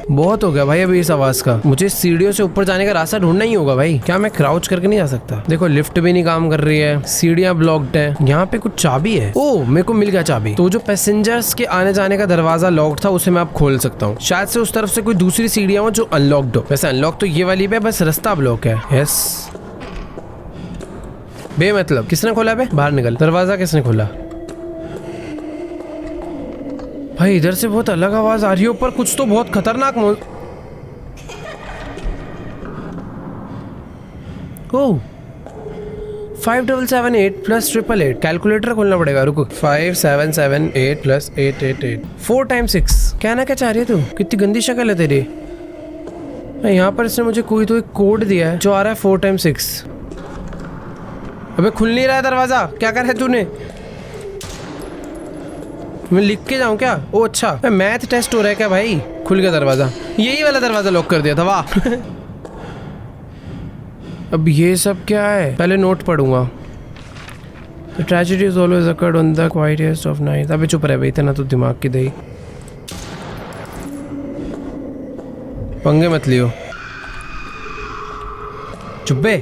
बहुत हो गया भाई अभी इस आवाज का, मुझे सीढ़ियों से ऊपर जाने का रास्ता ढूंढना ही होगा भाई। क्या मैं क्राउच करके नहीं जा सकता? देखो लिफ्ट भी नहीं काम कर रही है, सीढ़ियां ब्लॉक्ड है, यहाँ पे कुछ चाबी है। ओह मेरे को मिल गया चाबी। तो जो पैसेंजर्स के आने जाने का दरवाजा लॉक्ड था उसे मैं अब खोल सकता हूँ। शायद से उस तरफ से कोई दूसरी सीढ़ियां हो जो अनलॉक्ड हो। वैसे अनलॉक तो ये वाली है, बस रास्ता ब्लॉक है। यस बे मतलब किसने खोला बे? बाहर निकल। दरवाजा किसने खोला? भाई इधर से बहुत अलग आवाज आ रही है, ऊपर कुछ तो बहुत खतरनाक ओह 5778 प्लस 888। कैलकुलेटर खोलना पड़ेगा, रुको। 5778 प्लस 888 4 टाइम्स 6। कहना क्या चाह रही है तू? कितनी गंदी शक्ल है तेरी। यहाँ पर इसने मुझे कोई तो एक कोड दिया है जो आ रहा है 4 टाइम्स 6। अबे खुल नहीं रहा है दरवाजा, क्या कर है तूने? मैं लिख के जाऊं क्या? ओ अच्छा, मैथ टेस्ट हो रहा है क्या भाई? खुल गया दरवाजा, यही वाला दरवाजा लॉक कर दिया था, वाह। अब ये सब क्या है? पहले नोट पढ़ूंगा। The tragedy is always occurred on the quietest of nights. अबे चुप रहे भाई, इतना तो दिमाग की दही। पंगे मत लियो, चुप बे।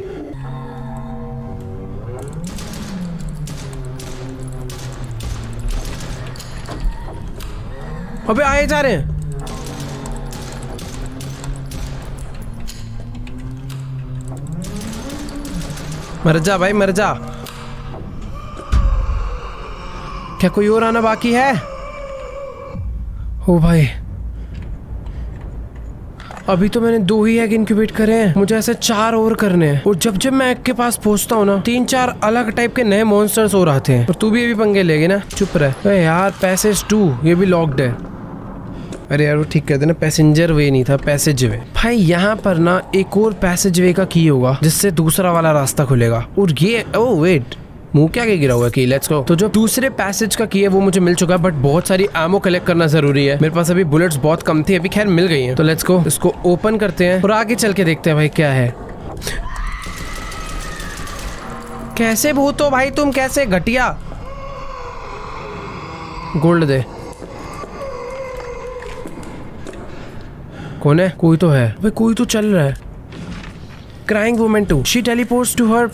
अबे आए जा रहे हैं। मर जा भाई, मर जा। क्या कोई और आना बाकी है? ओ भाई, अभी तो मैंने 2 ही एग इंक्यूबेट करे हैं, मुझे ऐसे 4 और करने हैं। और जब जब मैं एग के पास पहुंचता हूँ ना, 3-4 अलग टाइप के नए मॉन्स्टर्स और आते हैं। और तू भी अभी पंगे लेगी ना? चुप रहे। अरे यार, पैसेज 2 ये भी लॉक्ड है। अरे यार वो ठीक कहते ना, पैसेंजर वे नहीं था, पैसेज वे। भाई यहाँ पर ना एक और पैसेज वे का की होगा जिससे दूसरा वाला रास्ता खुलेगा। और ये ओ वेट, मुंह क्या गिरा हुआ की? Let's go. तो जो दूसरे पैसेज का की है वो मुझे मिल चुका है, बट बहुत सारी एमो कलेक्ट करना जरूरी है। मेरे पास अभी बुलेट्स बहुत कम थी, अभी खैर मिल गई हैं। तो लेट्स गो, इसको ओपन करते हैं और आगे चल के देखते हैं भाई क्या है। कैसे भूत हो भाई तुम, कैसे घटिया? गोल्ड दे। कौन है? कोई तो है भाई, कोई तो चल रहा है। Crying woman 2, she teleports to her.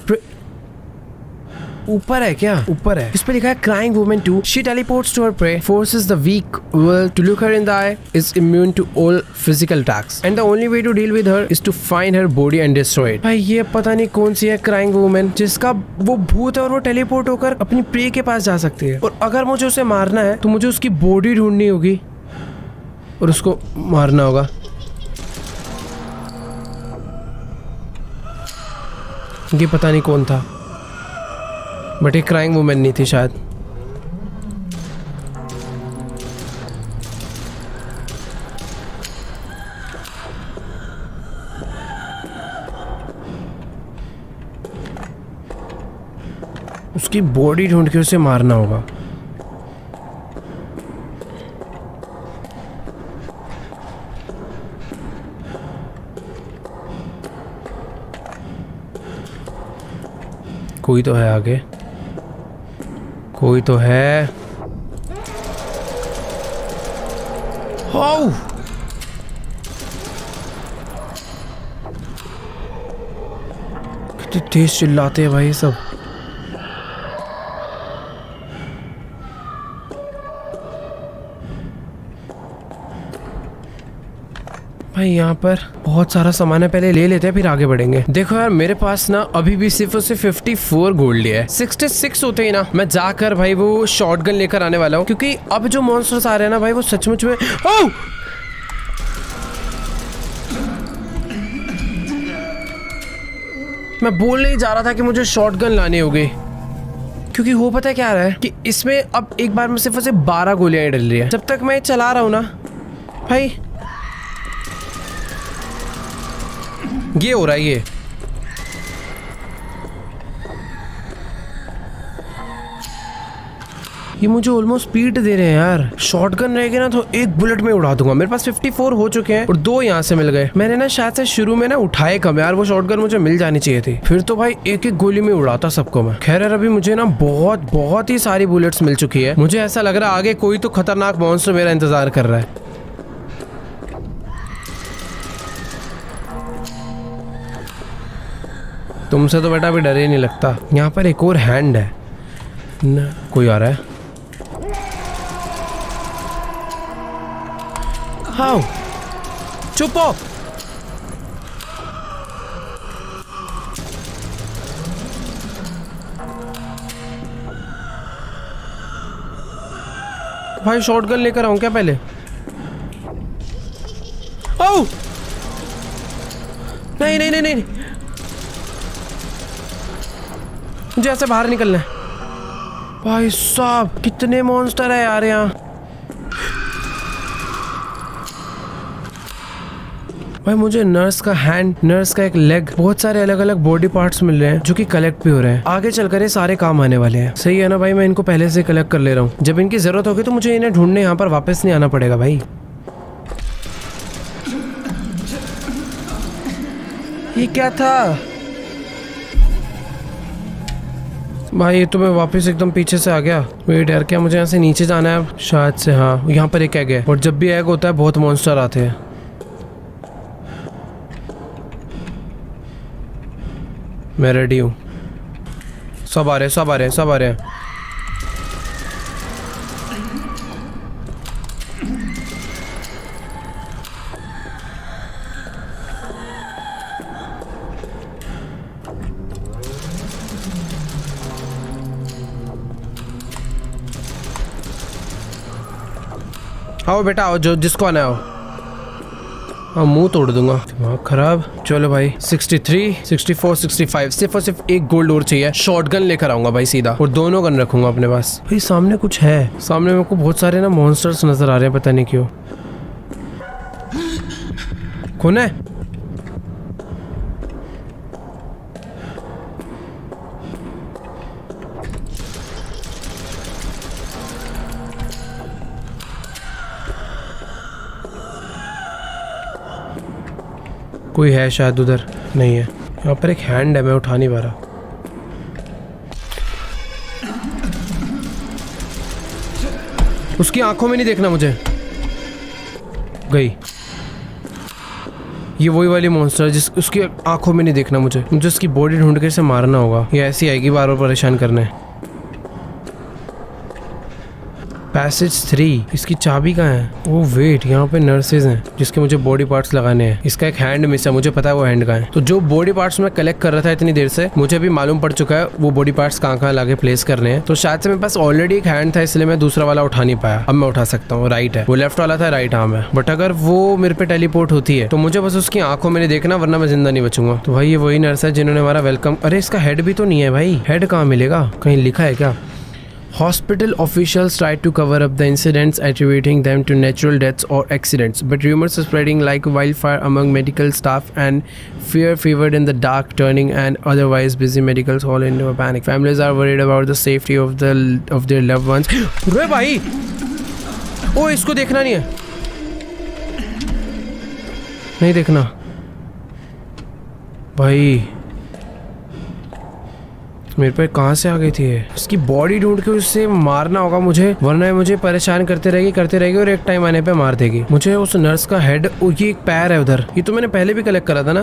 ऊपर है क्या? ऊपर है, इस पे लिखा है crying woman 2, she teleports to her prey, forces the weak will to look her in the eye, is immune to all physical attacks and the only way to deal with her is to find her body and destroy it. भाई ये पता नहीं कौन सी है crying woman जिसका वो भूत है और वो टेलीपोर्ट होकर अपनी प्रे के पास जा सकती है। और अगर मुझे उसे मारना है तो मुझे उसकी बॉडी ढूंढनी होगी और उसको मारना होगा। ये पता नहीं कौन था, बट एक क्राइंग वुमन नहीं थी शायद। उसकी बॉडी ढूंढ के उसे मारना होगा। कोई तो है आगे, कोई तो है। ओह! कितने तेज चिल्लाते हैं भाई ये सब। भाई यहाँ पर बहुत सारा सामान है, पहले ले लेते हैं फिर आगे बढ़ेंगे। देखो यार मेरे पास ना अभी भी सिर्फ और सिर्फ 54 गोल्ड है। 66 होते ही ना मैं जाकर भाई वो शॉटगन लेकर आने वाला हूँ, क्योंकि अब जो मॉन्स्टर्स आ रहे हैं ना भाई वो सचमुच में। ओह! मैं बोलने ही जा रहा था कि मुझे शॉटगन लानी होगी, क्योंकि वो पता है क्या रहा है कि इसमें अब एक बार में सिर्फ और सिर्फ 12 गोलियां डल रही है। जब तक मैं चला रहा हूँ ना भाई, ये हो रहा है। ये मुझे ऑलमोस्ट स्पीड दे रहे हैं यार। शॉटगन रहेगी ना तो एक बुलेट में उड़ा दूंगा। मेरे पास 54 हो चुके हैं और 2 यहाँ से मिल गए। मैंने ना शायद से शुरू में ना उठाए कम यार, वो शॉटगन मुझे मिल जानी चाहिए थी, फिर तो भाई एक एक गोली में उड़ाता सबको मैं। खैर यार अभी मुझे ना बहुत ही सारी बुलेट्स मिल चुकी है। मुझे ऐसा लग रहा है आगे कोई तो खतरनाक मॉन्स्टर मेरा इंतजार कर रहा है। तुमसे तो बेटा अभी डर ही नहीं लगता। यहाँ पर एक और हैंड है न, कोई आ रहा है। हाउ चुप हो। भाई शॉटगन लेकर आऊं क्या पहले? ओह नहीं नहीं नहीं नहीं, मुझे ऐसे बाहर निकलना है। भाई साहब कितने मॉन्स्टर है यार यहाँ। भाई मुझे नर्स का हैंड, नर्स का एक लेग, बहुत सारे अलग अलग बॉडी पार्ट्स मिल रहे हैं जो कि कलेक्ट भी हो रहे हैं। आगे चलकर ये सारे काम आने वाले हैं। सही है ना भाई, मैं इनको पहले से कलेक्ट कर ले रहा हूँ। जब इनकी जरूरत होगी तो मुझे इन्हें ढूंढने यहाँ पर वापस नहीं आना पड़ेगा भाई। ये क्या था भाई? ये तो मैं वापस एकदम पीछे से आ गया। वेट यार, क्या मुझे यहाँ से नीचे जाना है अब? शायद से हाँ। यहाँ पर एक एग है और जब भी एग होता है बहुत मॉन्स्टर आते हैं। मैं रेडी हूँ। सब आ रहे हैं, सब आ रहे हैं, सब आ रहे हैं। आओ बेटा आओ, जो जिसको आना आओ। हाँ मुंह तोड़ दूंगा, दिमाग खराब। चलो भाई 63, 64, 65, सिर्फ और सिर्फ एक गोल्ड और चाहिए। शॉटगन लेकर आऊंगा भाई सीधा, और दोनों गन रखूंगा अपने पास। भाई सामने कुछ है, सामने मेरे को बहुत सारे ना मॉन्स्टर्स नजर आ रहे हैं, पता नहीं क्यों। कौन है? कोई है शायद उधर। नहीं है। यहाँ पर एक हैंड है, मैं उठा नहीं पा रहा। उसकी आंखों में नहीं देखना मुझे। गई। ये वही वाली मॉन्स्टर जिस उसकी आंखों में नहीं देखना मुझे उसकी बॉडी ढूंढ के इसे मारना होगा। ये ऐसी आएगी बार बार परेशान करने। पैसेज 3, इसकी चाबी कहाँ है? ओ वेट, यहाँ पे नर्सेज हैं जिसके मुझे बॉडी पार्ट्स लगाने हैं। इसका एक हैंड मिस है, मुझे पता है वो हैंड कहाँ है। तो जो बॉडी पार्ट्स मैं कलेक्ट कर रहा था इतनी देर से, मुझे भी मालूम पड़ चुका है वो बॉडी पार्ट्स कहाँ कहाँ लाके प्लेस करने हैं। तो शायद से मेरे पास ऑलरेडी एक हैंड था, इसलिए मैं दूसरा वाला उठा नहीं पाया। अब मैं उठा सकता हूँ। राइट है, वो लेफ्ट वाला था, राइट आर्म है। बट अगर वो मेरे पे टेलीपोर्ट होती है तो मुझे बस उसकी आंखों में नहीं देखना, वरना मैं जिंदा नहीं बचूंगा। तो भाई ये वही नर्स है जिन्होंने हमारा वेलकम। अरे इसका हेड भी तो नहीं है भाई, हेड कहाँ मिलेगा? कहीं लिखा है क्या? Hospital officials tried to cover up the incidents, attributing them to natural deaths or accidents, but rumors are spreading like wildfire among medical staff and fear fevered in the dark, turning an otherwise busy medical hall into a panic. Families are worried about the safety of their loved ones. रे भाई, ओ इसको देखना नहीं है, नहीं देखना भाई। मेरे पे कहाँ से आ गई थी ये? इसकी बॉडी ढूंढ के उससे मारना होगा मुझे, वरना ये मुझे परेशान करते रहेगी और एक टाइम आने पे मार देगी मुझे। उस नर्स का हेड, ये एक पैर है उधर, ये तो मैंने पहले भी कलेक्ट करा था ना।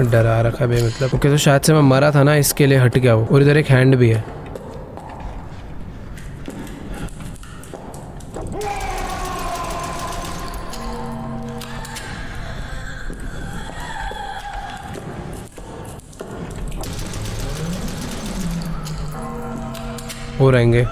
डरा रखा बे मतलब। ओके, तो शायद से मैं मरा था ना, इसके लिए हट गया वो। और इधर एक हैंड भी है। हो रहेंगे।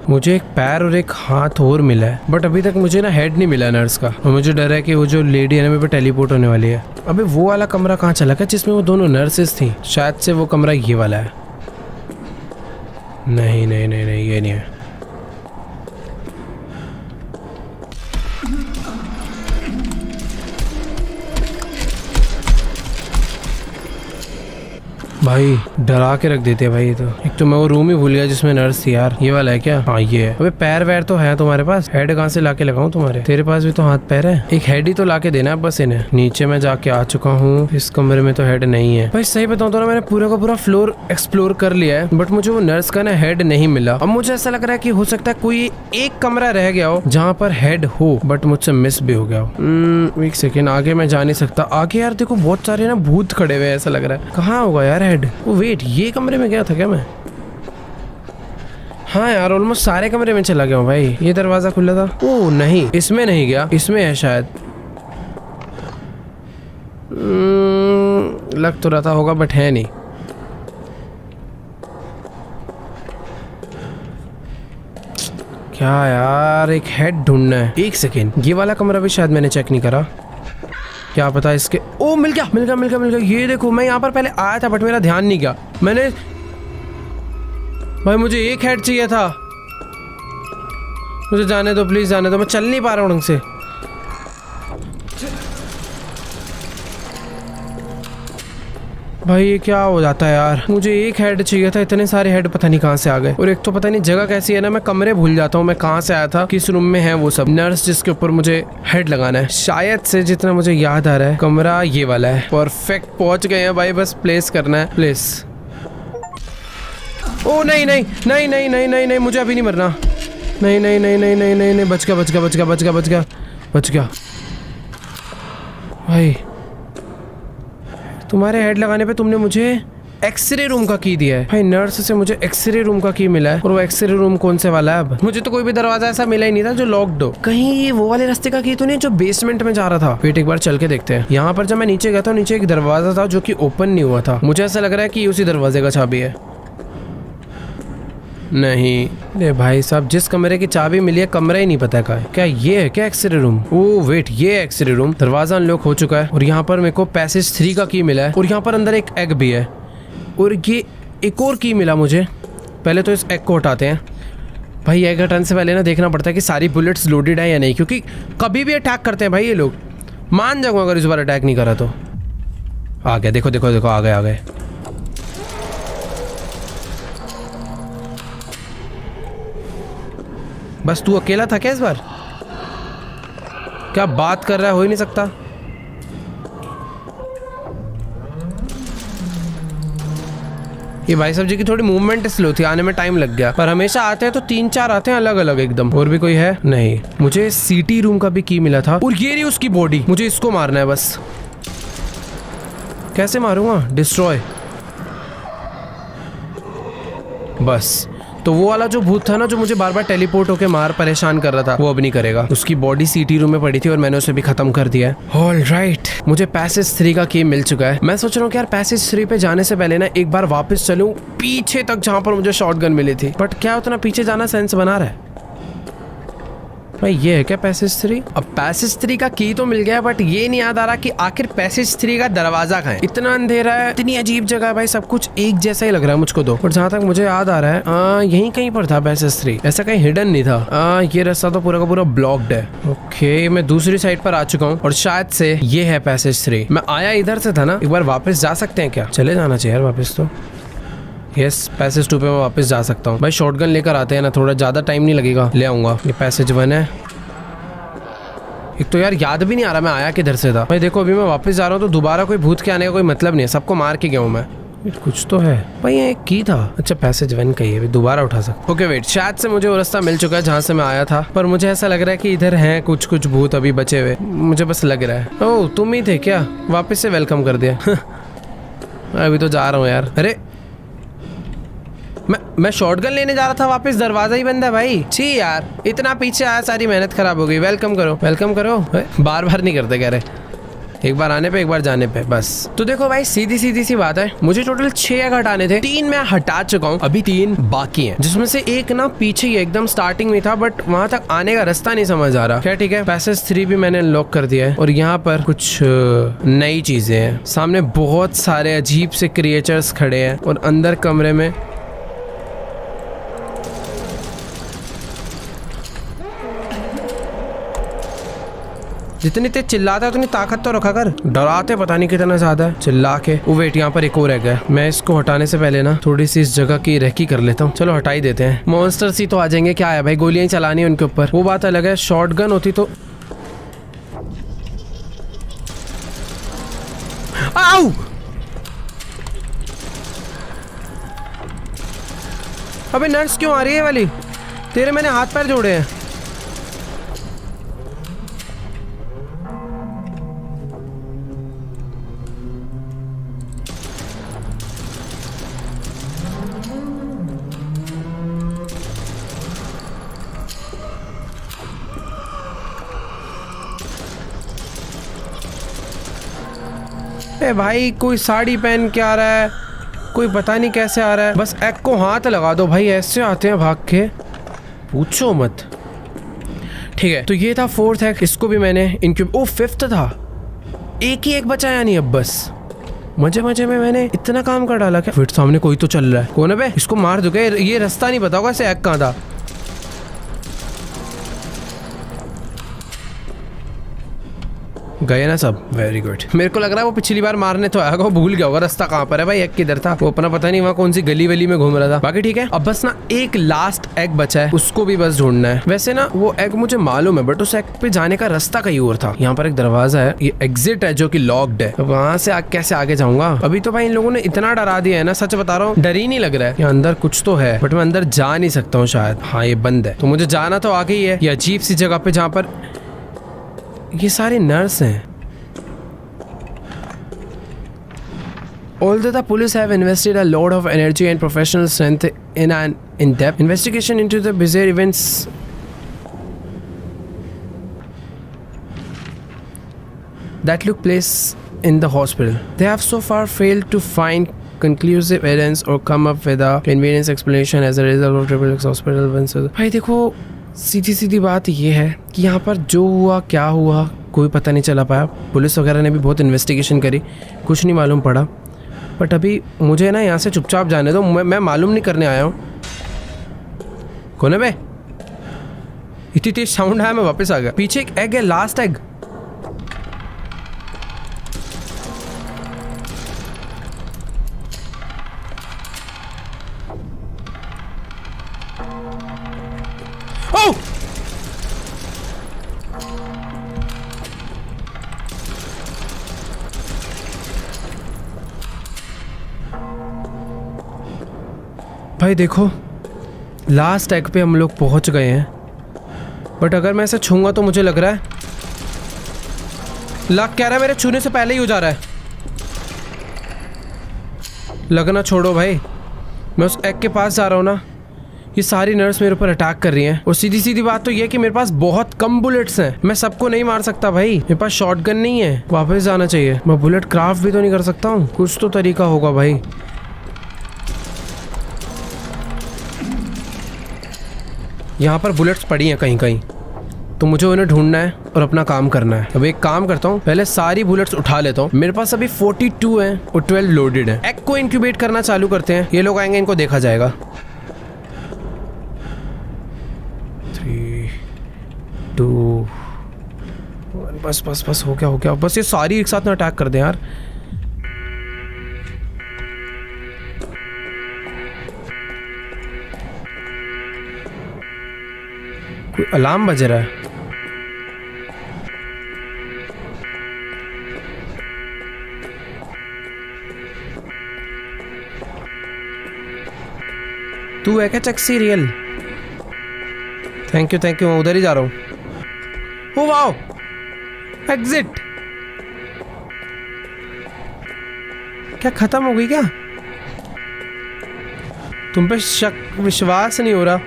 मुझे एक पैर और एक हाथ और मिला है, बट अभी तक मुझे ना हेड नहीं मिला नर्स का। और मुझे डर है कि वो जो लेडी है ना मेरे पे टेलीपोर्ट होने वाली है। अबे वो वाला कमरा कहाँ चला गया जिसमें वो दोनों नर्सेस थी? शायद से वो कमरा ये वाला है। नहीं नहीं नहीं नहीं, ये नहीं है। भाई डरा के रख देते हैं भाई। ये तो एक तो मैं वो रूम ही भूल गया जिसमें नर्स थी यार। ये वाला है क्या? हाँ ये है। अबे पैर वैर तो है तुम्हारे पास, हेड कहाँ से लाके लगाऊं तुम्हारे? तेरे पास भी तो हाथ पैर है, एक हेड ही तो लाके देना है बस इन्हें। नीचे मैं जाके आ चुका हूँ, इस कमरे में तो हेड नहीं है भाई। सही बताऊं तो ना मैंने पूरा का पूरा फ्लोर एक्सप्लोर कर लिया है, बट मुझे वो नर्स का ना हेड नहीं मिला। अब मुझे ऐसा लग रहा है कि हो सकता है कोई एक कमरा रह गया हो जहाँ पर हेड हो, बट मुझसे मिस भी हो गया हो। एक सेकेंड, आगे मैं जा नहीं सकता। आगे यार देखो बहुत सारे ना भूत खड़े हुए, ऐसा लग रहा है। कहाँ होगा यार हेड? वेट, ये कमरे में गया था क्या मैं? हाँ यार ऑलमोस्ट सारे कमरे में चला गया हूँ भाई। ये दरवाजा खुला था। ओह नहीं, इसमें नहीं गया, इसमें है शायद। लग तो रहा था होगा बट है नहीं। क्या यार, एक हेड ढूंढना है। एक सेकेंड, ये वाला कमरा भी शायद मैंने चेक नहीं करा, क्या पता इसके। ओ मिल गया मिल गया मिल गया मिल गया। ये देखो, मैं यहाँ पर पहले आया था बट मेरा ध्यान नहीं गया। मैंने भाई, मुझे एक हेड चाहिए था। मुझे जाने दो प्लीज, जाने दो, मैं चल नहीं पा रहा हूँ ढंग से। भाई ये क्या हो जाता है यार, मुझे एक हेड चाहिए था, इतने सारे हेड पता नहीं कहाँ से आ गए। और एक तो पता नहीं जगह कैसी है ना, मैं कमरे भूल जाता हूँ मैं कहाँ से आया था, किस रूम में है वो सब। नर्स जिसके ऊपर मुझे हेड लगाना है, शायद से जितना मुझे याद आ रहा है कमरा ये वाला है। परफेक्ट, पहुंच गए हैं भाई, बस प्लेस करना है। प्लेस। ओ नहीं नहीं नहीं नहीं नहीं नहीं नहीं, मुझे अभी नहीं मरना। नहीं नहीं नहीं नहीं नहीं नहीं नहीं, बच गया बच गया बच गया बच गया बच गया बच गया। भाई तुम्हारे हेड लगाने पे तुमने मुझे एक्सरे रूम का की दिया है। भाई नर्स से मुझे एक्सरे रूम का की मिला है, और वो एक्सरे रूम कौन से वाला है? अब मुझे तो कोई भी दरवाजा ऐसा मिला ही नहीं था जो लॉक्ड हो। कहीं ये वो वाले रास्ते का की तो नहीं जो बेसमेंट में जा रहा था? वेट, एक बार चल के देखते हैं। यहाँ पर जब मैं नीचे गया था, नीचे एक दरवाजा था जो कि ओपन नहीं हुआ था। मुझे ऐसा लग रहा है कि उसी दरवाजे का चाबी है। नहीं, अरे भाई साहब, जिस कमरे की चाबी मिली है कमरा ही नहीं पता का है। क्या ये है क्या एक्सरे रूम? ओ वेट, ये एक्सरे रूम। दरवाजा अनलॉक हो चुका है, और यहाँ पर मेरे को पैसेज 3 का की मिला है, और यहाँ पर अंदर एक एग भी है, और ये एक और की मिला मुझे। पहले तो इस एग को हटाते हैं। भाई एग हटाने से पहले ना देखना पड़ता है कि सारी बुलेट्स लोडेड है या नहीं, क्योंकि कभी भी अटैक करते हैं भाई ये लोग। मान जाऊंगा अगर इस बार अटैक नहीं करा तो। आ गया, देखो देखो देखो, आ गए आ गए। बस तू अकेला था क्या इस बार? क्या बात कर रहा है, हो ही नहीं सकता। ये भाई साहब जी की थोड़ी मूवमेंट स्लो थी, आने में टाइम लग गया, पर हमेशा आते हैं तो 3-4 आते हैं अलग अलग एकदम। और भी कोई है? नहीं। मुझे सीटी रूम का भी की मिला था, और ये रही उसकी बॉडी। मुझे इसको मारना है बस। कैसे मारूंगा? डिस्ट्रॉय। बस। तो वो वाला जो भूत था ना, जो मुझे बार बार टेलीपोर्ट होके मार परेशान कर रहा था, वो अब नहीं करेगा। उसकी बॉडी सीटी रूम में पड़ी थी और मैंने उसे भी खत्म कर दिया है। ऑलराइट, मुझे पैसेज 3 का की मिल चुका है। मैं सोच रहा हूँ कि यार पैसेज 3 पे जाने से पहले ना एक बार वापस चलूं पीछे तक जहाँ पर मुझे शॉटगन मिली थी, बट क्या उतना पीछे जाना सेंस बना रहा है? भाई ये है क्या पैसेज 3? अब पैसेज 3 का की तो मिल गया, बट ये नहीं याद आ रहा कि आखिर पैसेज 3 का दरवाजा कहाँ है। इतना अंधेरा है, इतनी अजीब जगह है भाई, सब कुछ एक जैसा ही लग रहा है मुझको तो। पर जहाँ तक मुझे याद आ रहा है यहीं कहीं पर था पैसेज 3, ऐसा कहीं हिडन नहीं था। ये रास्ता तो पूरा का पूरा ब्लॉक्ड है। ओके, मैं दूसरी साइड पर आ चुका हूँ, और शायद से ये है पैसेज 3। मैं आया इधर से था ना, एक बार वापस जा सकते हैं क्या? चले जाना चाहिए यार वापस तो। यस, पैसेज 2 पे मैं वापस जा सकता हूँ। भाई शॉटगन लेकर आते हैं ना, थोड़ा ज्यादा टाइम नहीं लगेगा, ले आऊंगा। ये पैसेज 1 है। एक तो यार याद भी नहीं आ रहा मैं आया किधर से था। भाई देखो, अभी मैं वापस जा रहा हूँ तो दोबारा कोई भूत के आने का कोई मतलब नहीं है, सबको मार के गया हूँ मैं। कुछ तो है भाई, ये एक की था। अच्छा, पैसेज 1 का ही है, दोबारा उठा सकता। ओके वेट, शायद से मुझे वो रास्ता मिल चुका है जहाँ से मैं आया था, पर मुझे ऐसा लग रहा है कि इधर हैं कुछ कुछ भूत अभी बचे हुए, मुझे बस लग रहा है। ओह, तुम ही थे क्या? वापस से वेलकम कर दिया। अभी तो जा रहा हूँ यार। अरे मैं शॉटगन लेने जा रहा था वापस, दरवाजा ही बंद है भाई। छी यार, इतना पीछे आया, सारी मेहनत खराब हो गई। वेलकम करो वेलकम करो। बार बार नहीं करते कह रहे, एक बार आने पे एक बार जाने पे बस। तो देखो भाई, सीधी सीधी सी बात है, मुझे टोटल 6 एग हटाने थे, 3 मैं हटा चुका हूँ, अभी 3 बाकी हैं, जिसमें से एक ना पीछे ही एकदम स्टार्टिंग में था, बट वहां तक आने का रास्ता नहीं समझ आ रहा। क्या ठीक है, पैसेज 3 भी मैंने लॉक कर दिया है, और यहाँ पर कुछ नई चीजें हैं। सामने बहुत सारे अजीब से क्रिएचर्स खड़े हैं, और अंदर कमरे में जितनी तेज चिल्लाता है उतनी ताकत तो रखा कर, डराते पता नहीं कितना ज्यादा है चिल्ला के। वो वेट, यहाँ पर एक और एग है, मैं इसको हटाने से पहले ना थोड़ी सी इस जगह की रेकी कर लेता हूँ। चलो हटा ही देते हैं, मॉन्स्टर्स ही तो आ जाएंगे, क्या है भाई, गोलियां ही चलानी है उनके ऊपर, वो बात अलग है। शॉटगन होती तो। आओ! अबे नर्स क्यों आ रही है वाली? तेरे मैंने हाथ पैर जोड़े हैं। ए भाई, कोई साड़ी पहन के आ रहा है, कोई पता नहीं कैसे आ रहा है। बस एग को हाथ लगा दो भाई, ऐसे आते हैं भाग के, पूछो मत। ठीक है, तो ये था 4th हैक, इसको भी मैंने ओ 5th था, एक ही एक बचा यानी अब बस मजे मजे में मैंने इतना काम कर डाला। क्या फिर सामने कोई तो चल रहा है, कौन है बे? इसको मार दो क्या? ये रास्ता नहीं पता होगा इसे हैक कहाँ था। गए ना सब, वेरी गुड। मेरे को लग रहा है वो पिछली बार मारने तो आया, वो भूल गया होगा रास्ता कहाँ पर है भाई, एग किधर था, वो अपना पता नहीं वहाँ कौन सी गली वली में घूम रहा था। बाकी ठीक है, अब बस ना एक लास्ट एग बचा है, उसको भी बस ढूंढना है। वैसे ना वो एग मुझे मालूम है, बट उस एग पे जाने का रास्ता कहीं और था। यहाँ पर एक दरवाजा है, ये एग्जिट है जो की लॉक्ड है, वहां से कैसे आगे जाऊंगा? अभी तो भाई इन लोगों ने इतना डरा दिया है ना, सच बता रहा हूँ, डर ही नहीं लग रहा है। यहाँ अंदर कुछ तो है बट मैं अंदर जा नहीं सकता हूँ शायद। हाँ ये बंद है, तो मुझे जाना तो आगे ही है, ये अजीब सी जगह पे जहाँ पर ये सारे नर्स हैं। Although the police have invested a lot of energy and professional strength in an in-depth investigation into the bizarre events that took place in the hospital, they have so far failed to find conclusive evidence or come up with a convenient explanation as a result of Triple X hospital events. भाई देखो, सीधी सीधी बात ये है कि यहाँ पर जो हुआ क्या हुआ कोई पता नहीं चला पाया। पुलिस वगैरह ने भी बहुत इन्वेस्टिगेशन करी, कुछ नहीं मालूम पड़ा। बट अभी मुझे ना यहाँ से चुपचाप जाने दो, मैं मालूम नहीं करने आया हूँ। कौन है बे? इतनी तेज साउंड आया, मैं वापस आ गया। पीछे एक एग है, लास्ट एग। ओह! भाई देखो, लास्ट एग पे हम लोग पहुंच गए हैं, बट अगर मैं इसे छूंगा तो मुझे लग रहा है लग कह रहा है मेरे छूने से पहले ही हो जा रहा है। लगना छोड़ो भाई, मैं उस एग के पास जा रहा हूँ ना, ये सारी नर्स मेरे ऊपर अटैक कर रही हैं। और सीधी सीधी बात तो ये कि मेरे पास बहुत कम बुलेट्स हैं, मैं सबको नहीं मार सकता भाई, मेरे पास शॉटगन नहीं है। वापस जाना चाहिए। मैं बुलेट क्राफ्ट भी तो नहीं कर सकता हूँ, कुछ तो तरीका होगा भाई। यहाँ पर बुलेट्स पड़ी हैं कहीं कहीं, तो मुझे उन्हें ढूंढना है और अपना काम करना है। अब एक काम करता हूँ, पहले सारी बुलेट्स उठा लेता हूँ। मेरे पास अभी 42 हैं और 12 लोडेड हैं। एग को इंक्यूबेट करना चालू करते हैं, ये लोग आएंगे, इनको देखा जाएगा। 3, 2, 1, बस बस बस, हो गया बस। ये सारी एक साथ ना अटैक कर दें यार। कोई अलार्म बज रहा है। तू है क्या चक्सी रियल? थैंक यू मैं उधर ही जा रहा हूँ। Oh wow, exit. क्या खत्म हो गई क्या? तुम पे विश्वास नहीं हो रहा।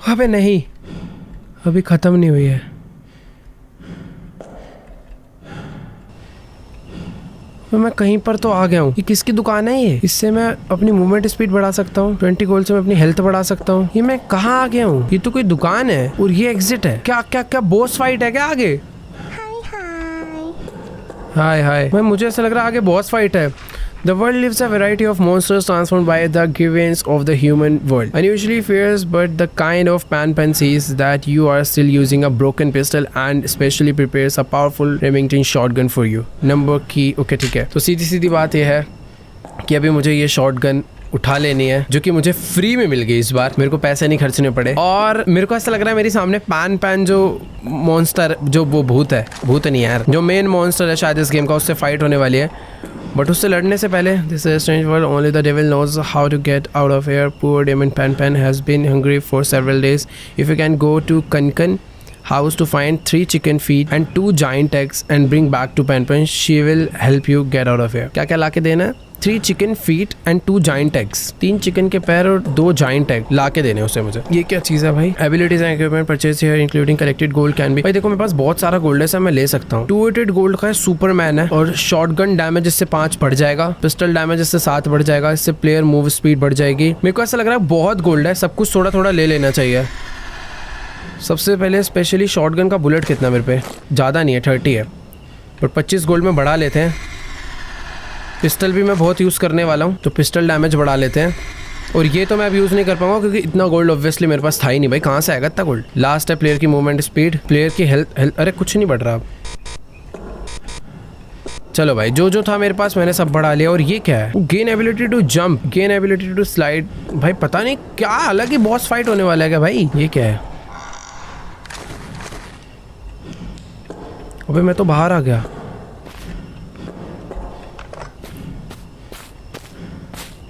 अबे नहीं, अभी खत्म नहीं हुई है। मैं कहीं पर तो आ गया हूँ। ये किसकी दुकान है ये? इससे मैं अपनी मूवमेंट स्पीड बढ़ा सकता हूँ, 20 गोल्ड से मैं अपनी हेल्थ बढ़ा सकता हूँ। ये मैं कहाँ आ गया हूँ? ये तो कोई दुकान है और ये एग्जिट है। क्या क्या क्या बॉस फाइट है क्या आगे? हाय भाई, मुझे ऐसा लग रहा है आगे बॉस फाइट है। The world lives a variety of monsters transformed by the givens of the human world. Unusually fierce, but the kind of Pan sees that you are still using a broken pistol and specially prepares a powerful Remington shotgun for you. Number key. Okay, ठीक है। तो सीधी बात यह है कि अभी मुझे ये शॉटगन उठा लेनी है, जो कि मुझे फ्री में मिल गई इस बार, मेरे को पैसे नहीं खर्चने पड़े। और मेरे को ऐसा लग रहा है मेरे सामने पैन जो मॉन्स्टर, जो वो भूत नहीं यार, जो मेन मॉन्स्टर है शायद इस गेम का, उससे फाइट होने वाली है। बट उससे लड़ने से पहले, this is strange world, only the devil knows how to get out of here. Poor demon Pan has been hungry for several days. If you can go to कनकन house to find 3 chicken feet and 2 giant eggs and bring back to Pan, she will help you get out of here. क्या लाके देना है? 3 chicken feet and 2 giant eggs. 3 chicken के पैर और 2 giant egg ला के देने उसे मुझे। ये क्या चीज है भाई? Abilities and equipment purchase here including collected gold can be. भाई देखो मेरे पास बहुत सारा गोल्ड है, सब मैं ले सकता हूँ। 288 गोल्ड का सुपरमैन है और शॉटगन डैमेज इससे 5 बढ़ जाएगा, पिस्टल डैमेज इससे 7 बढ़ जाएगा, इससे प्लेयर मूव स्पीड बढ़ जाएगी। मेरे को ऐसा लग रहा है बहुत गोल्ड है, सब कुछ थोड़ा थोड़ा ले लेना चाहिए। सबसे पहले स्पेशली शॉटगन का बुलेट कितना मेरे पे? ज़्यादा नहीं है, 30 है, पर 25 गोल्ड में बढ़ा लेते हैं। पिस्टल भी मैं बहुत यूज़ करने वाला हूँ, तो पिस्टल डैमेज बढ़ा लेते हैं। और ये तो मैं अब यूज़ नहीं कर पाऊंगा क्योंकि इतना गोल्ड ऑब्वियसली मेरे पास था ही नहीं भाई, कहाँ से आएगा इतना गोल्ड। लास्ट है प्लेयर की मूवमेंट स्पीड, प्लेयर की हेल्थ। अरे कुछ नहीं बढ़ रहा अब। चलो भाई, जो जो था मेरे पास मैंने सब बढ़ा लिया। और ये क्या है? Gain ability to jump, gain ability to slide. भाई पता नहीं क्या अलग ही बॉस फाइट होने वाला है क्या भाई? ये क्या है? अबे मैं तो बाहर आ गया।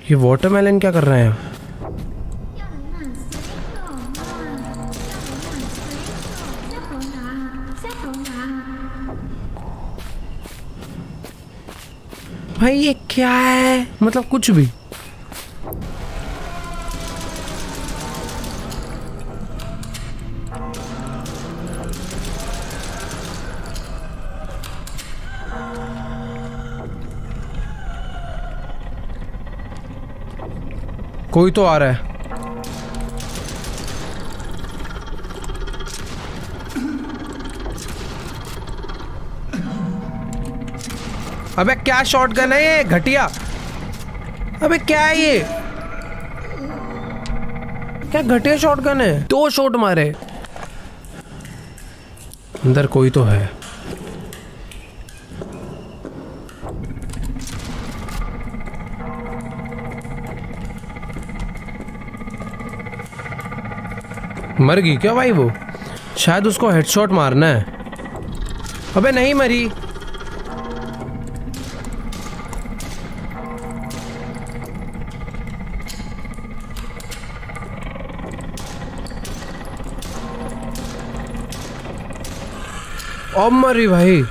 ये वाटरमेलन क्या कर रहे हैं? भाई ये क्या है? मतलब कुछ भी। कोई तो आ रहा है। अबे क्या शॉटगन है ये घटिया? अबे क्या है ये? क्या घटिया शॉटगन है? 2 शॉट मारे। अंदर कोई तो है। मर गई क्या भाई वो? शायद उसको हेडशॉट मारना है। अबे नहीं मरी। अब मरी भाई।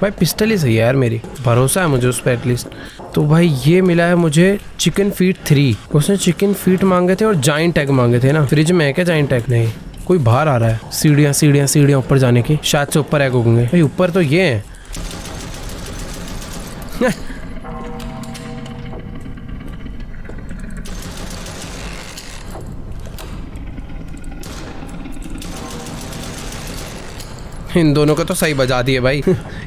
भाई पिस्टल ही सही है यार, मेरी भरोसा है मुझे उस पर एटलीस्ट। तो भाई ये मिला है मुझे चिकन फीट 3। उसने चिकन फीट मांगे थे और जाइंट एग मांगे थे ना। फ्रिज में है क्या जाइंट एग? नहीं। कोई बाहर आ रहा है। सीढ़ियाँ सीढ़ियाँ सीढ़ियाँ ऊपर जाने की, शायद से ऊपर एग होंगे भाई। ऊपर तो ये है। इन दोनों को तो सही बजा दिए भाई।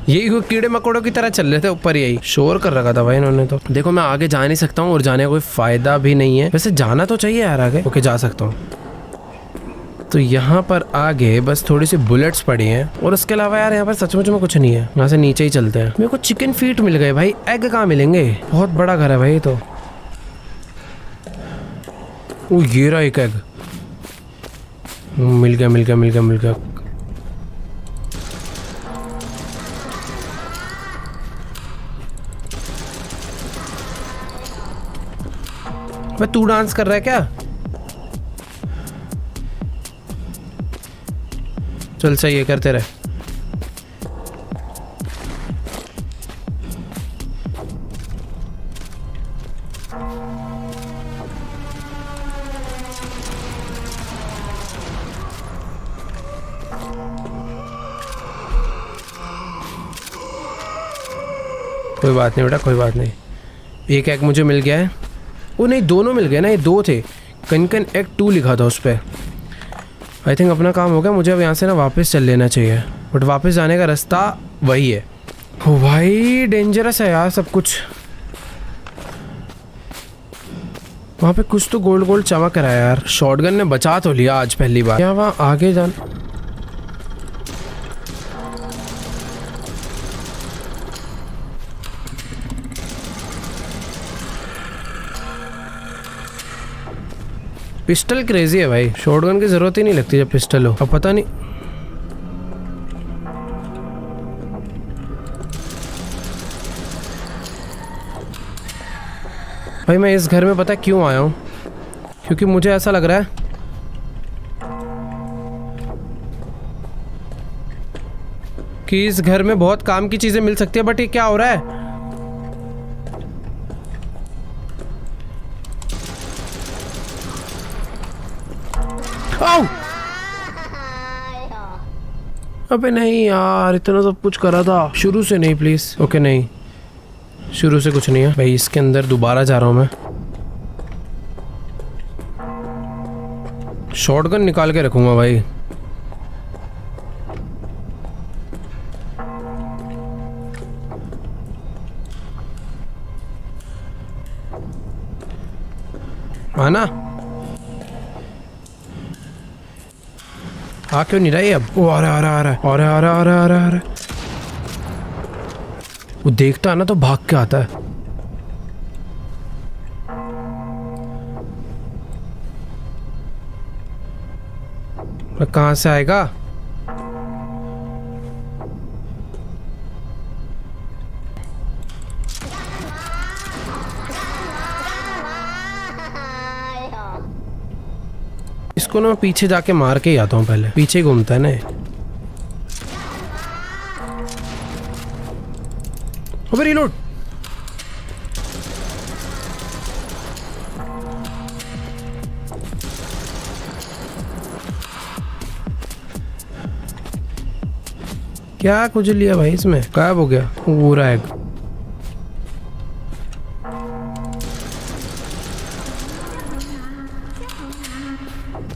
यही कीड़े मकोड़ों की तरह चल रहे थे ऊपर, यही शोर कर रखा था भाई इन्होंने तो। देखो मैं आगे जा नहीं सकता हूँ और जाने का कोई फायदा भी नहीं है। वैसे जाना तो चाहिए यार आगे। ओके जा सकता हूँ। तो यहाँ पर आगे बस थोड़ी सी बुलेट्स पड़ी हैं और उसके अलावा यार यहाँ पर सचमुच में कुछ नहीं है। यहाँ से नीचे ही चलते हैं। मेरे को चिकन फीट मिल गए भाई, एग कहाँ मिलेंगे? बहुत बड़ा घर है भाई। तो ओ ये रहा एक एग। मिल गया मिल गया मिल गया मिल गया। मैं तू डांस कर रहा है क्या? चल सही है, करते रहे। कोई बात नहीं बेटा, कोई बात नहीं। एक एग मुझे मिल गया है। वो नहीं, दोनों मिल गए ना, ये 2 थे। कनकन एग 2 लिखा था उस पर। आई थिंक अपना काम हो गया। मुझे अब यहाँ से ना वापस चल लेना चाहिए, बट वापस जाने का रास्ता वही है। ओ भाई डेंजरस है यार सब कुछ। वहाँ पे कुछ तो गोल्ड गोल्ड चमक रहा है यार। शॉटगन ने बचा तो लिया आज पहली बार। क्या वहाँ आगे जाना? पिस्टल क्रेजी है भाई। शॉटगन की जरूरत ही नहीं लगती जब पिस्टल हो। अब पता नहीं भाई मैं इस घर में पता क्यों आया हूँ? क्योंकि मुझे ऐसा लग रहा है कि इस घर में बहुत काम की चीजें मिल सकती है, बट ये क्या हो रहा है? आओ! अबे नहीं यार, इतना सब कुछ करा था। शुरू से नहीं प्लीज। ओके नहीं, शुरू से कुछ नहीं है भाई। इसके अंदर दोबारा जा रहा हूं मैं। शॉटगन निकाल के रखूंगा भाई। आना आ क्यों नहीं रहा है अब? वो आ रहा आ रहा आ रहा आ रहा आ रहा आ रहा आ रहा। वो देखता है ना तो भाग के आता है। कहाँ से आएगा? इसको ना पीछे जाके मार के ही आता हूँ। पहले पीछे घूमता है ना। अबे रिलोड। क्या कुछ लिया भाई? इसमें गायब हो गया पूरा एग।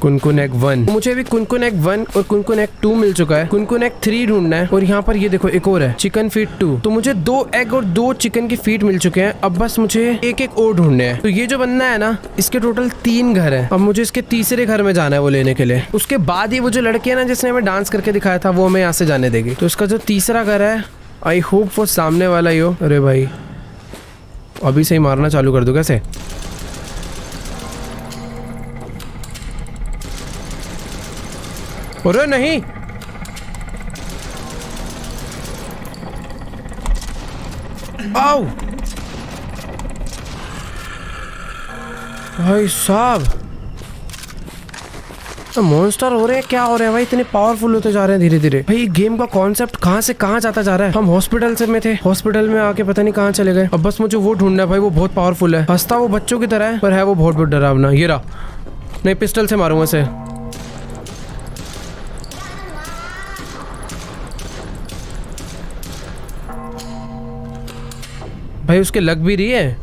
कुनकुन एग 1। मुझे भी कुनकुन एग 1 और कुनकुन एग 2 मिल चुका है। कुनकुन एग 3 ढूंढना है। और यहाँ पर ये देखो एक और है, चिकन फीट 2। तो मुझे 2 एग और 2 चिकन की फीट मिल चुके हैं। अब बस मुझे एक एक और ढूंढने हैं। तो ये जो बंदा है ना, इसके टोटल 3 घर है। अब मुझे इसके तीसरे घर में जाना है वो लेने के लिए। उसके बाद ही वो जो लड़की है ना जिसने हमें डांस करके दिखाया था, वो हमें यहाँ से जाने देगी। तो इसका जो तीसरा घर है, आई होप वो सामने वाला ही हो। अरे भाई अभी से ही मारना चालू कर दो कैसे? अरे नहीं, आओ भाई साहब, तो मॉन्स्टर हो रहे हैं। क्या हो रहा है भाई? इतने पावरफुल होते जा रहे हैं धीरे धीरे। भाई गेम का कॉन्सेप्ट कहाँ से कहाँ जाता जा रहा है। हम हॉस्पिटल से में थे, हॉस्पिटल में आके पता नहीं कहाँ चले गए। अब बस मुझे वो ढूंढना है भाई। वो बहुत पावरफुल है। हंसता वो बच्चों की तरह है, पर है वो बहुत बहुत डरावना। ये रहा। नहीं, पिस्टल से मारूंगा इसे। भाई उसके लग भी रही है।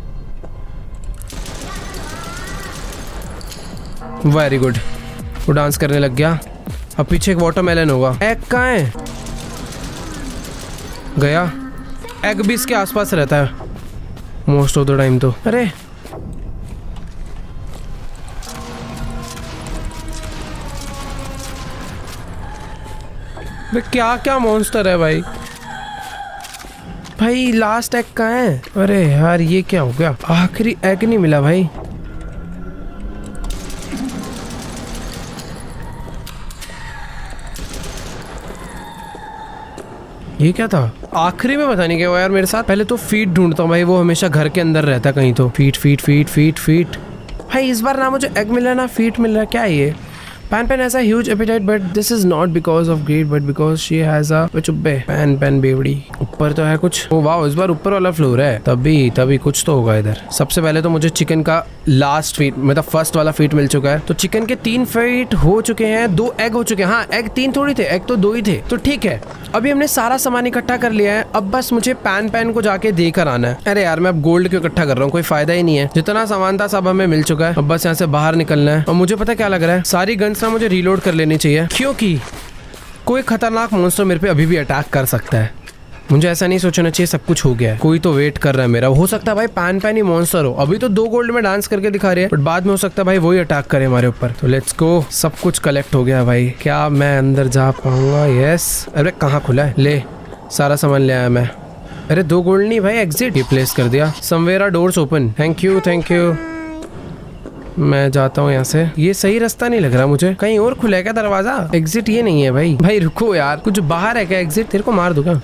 वेरी गुड, वो डांस करने लग गया। अब पीछे एक वाटरमेलन होगा। एग कहाँ है? गया। एग भी इसके आसपास रहता है मोस्ट ऑफ द टाइम। तो अरे क्या क्या मॉन्स्टर है भाई। भाई लास्ट एग कहाँ है? अरे यार ये क्या हो गया? आखिरी एग नहीं मिला भाई। ये क्या था? आखिरी में पता नहीं क्या हुआ यार मेरे साथ। पहले तो फीट ढूंढता हूँ भाई, वो हमेशा घर के अंदर रहता है कहीं। तो feet feet feet feet feet. भाई इस बार ना मुझे एग मिल रहा ना फीट मिल रहा है। क्या है ये? Pan has a huge appetite but this is not because of greed but because she has a chubby Pan बेवड़ी। ऊपर तो है कुछ। ओ वाह, इस बार ऊपर वाला फ्लोर है। तभी कुछ तो होगा इधर। सबसे पहले तो मुझे चिकन का लास्ट फीट, मतलब फर्स्ट वाला फीट मिल चुका है। तो चिकन के 3 फीट हो चुके हैं, 2 एग हो चुके हैं। हाँ, एग 3 थोड़ी थे, एग तो 2 ही थे। तो ठीक है, अभी हमने सारा सामान इकट्ठा कर लिया है। अब बस मुझे पैन को जाके देकर आना है। अरे यार मैं अब गोल्ड क्यों इकट्ठा कर रहा हूँ? कोई फायदा ही नहीं है। जितना सामान था सब हमें मिल चुका है। अब बस यहाँ से बाहर निकलना है। और मुझे पता क्या लग रहा है, सारी गन्स ना मुझे रीलोड कर लेनी चाहिए, क्योंकि कोई खतरनाक मॉन्स्टर मेरे पे अभी भी अटैक कर सकता है। मुझे ऐसा नहीं सोचना चाहिए सब कुछ हो गया है। कोई तो वेट कर रहा है मेरा। हो सकता है भाई पैन ही मॉन्स्टर हो। अभी तो 2 गोल्ड में डांस करके दिखा रही है, बट बाद में हो सकता है भाई वही अटैक करे हमारे ऊपर। तो लेट्स गो। सब कुछ कलेक्ट हो गया भाई। क्या मैं अंदर जा पाऊंगा? यस। अरे कहाँ खुला है? ले, सारा सामान ले आया मैं। अरे 2 गोल्ड नहीं भाई, एग्जिट ये प्लेस कर दिया। Somewhere are doors open. Thank you thank you. मैं जाता हूँ यहाँ से। ये सही रास्ता नहीं लग रहा मुझे। कहीं और खुला है क्या दरवाजा? एग्जिट ये नहीं है भाई। भाई रुको यार, कुछ बाहर है क्या एग्जिट? तेरे को मार दूंगा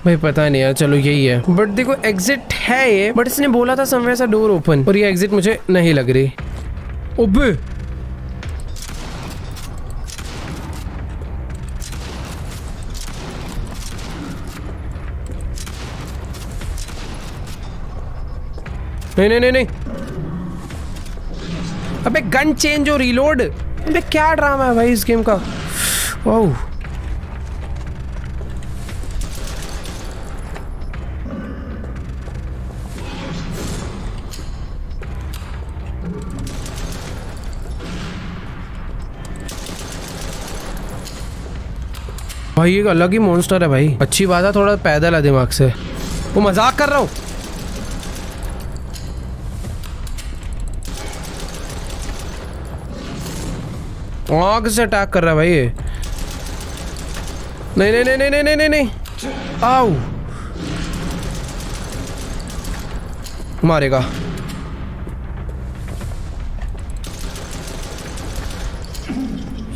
भाई। पता नहीं यार, चलो यही है। बट देखो एग्जिट है ये, बट इसने बोला था समवेयर सा डोर ओपन, और ये एग्जिट मुझे नहीं लग रही। ओबे नहीं नहीं नहीं नहीं। अबे गन चेंज और रीलोड। अबे क्या ड्रामा है भाई इस गेम का। ओह भाई एक अलग ही मॉन्स्टर है भाई। अच्छी बात है थोड़ा पैदल है दिमाग से। वो मजाक कर रहा हूँ। आग से अटैक कर रहा है भाई ये। नहीं नहीं नहीं नहीं नहीं नहीं नहीं। आओ मारेगा।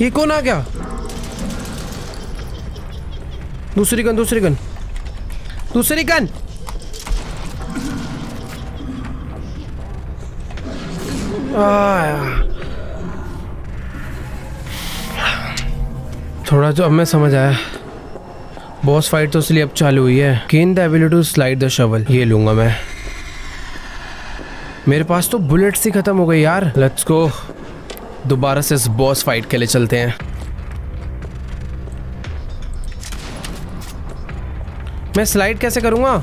ये कौन आ गया? दूसरी गन दूसरी गन दूसरी गन। थोड़ा जो अब मैं समझ आया। बॉस फाइट तो इसलिए अब चालू हुई है। Gain the ability to slide the shovel. ये लूंगा मैं। मेरे पास तो बुलेट्स ही खत्म हो गई यार। लेट्स गो दोबारा से इस बॉस फाइट के लिए चलते हैं। मैं स्लाइड कैसे करूंगा?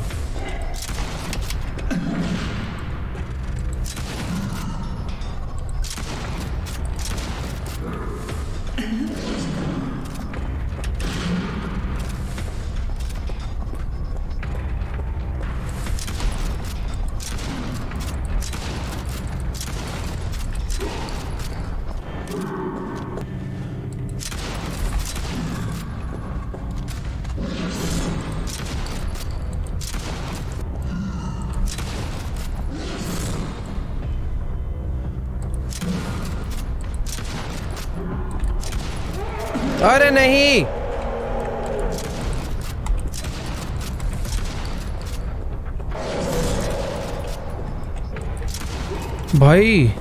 अरे नहीं। भाई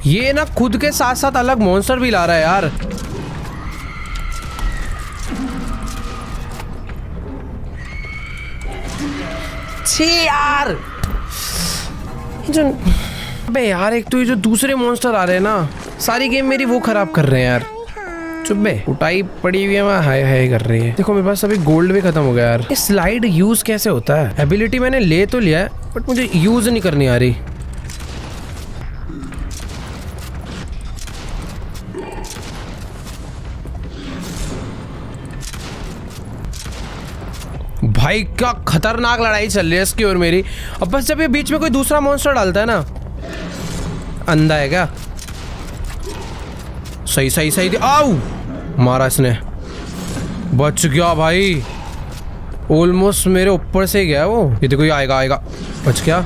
ये ना खुद के साथ साथ अलग मॉन्स्टर भी ला रहा है यार। छी यार। अबे यार एक तो ये जो दूसरे मॉन्स्टर आ रहे हैं ना, सारी गेम मेरी वो खराब कर रहे हैं यार। चुप बे, उठाई पड़ी हुई है वहाँ हाय हाय कर रही है। देखो मेरे पास अभी गोल्ड भी खत्म हो गया यार। ये स्लाइड यूज कैसे होता है? एबिलिटी मैंने ले तो लिया है बट मुझे यूज नहीं करनी आ रही। भाई क्या खतरनाक लड़ाई चल रही है इसकी और मेरी। अब बस जब ये बीच में कोई दूसरा मॉन्स्टर डालता है ना। अंधा है क्या? सही सही सही। आउ मारा इसने। बच गया भाई। ऑलमोस्ट मेरे ऊपर से ही गया वो। ये देखो ये आएगा आएगा। बच गया।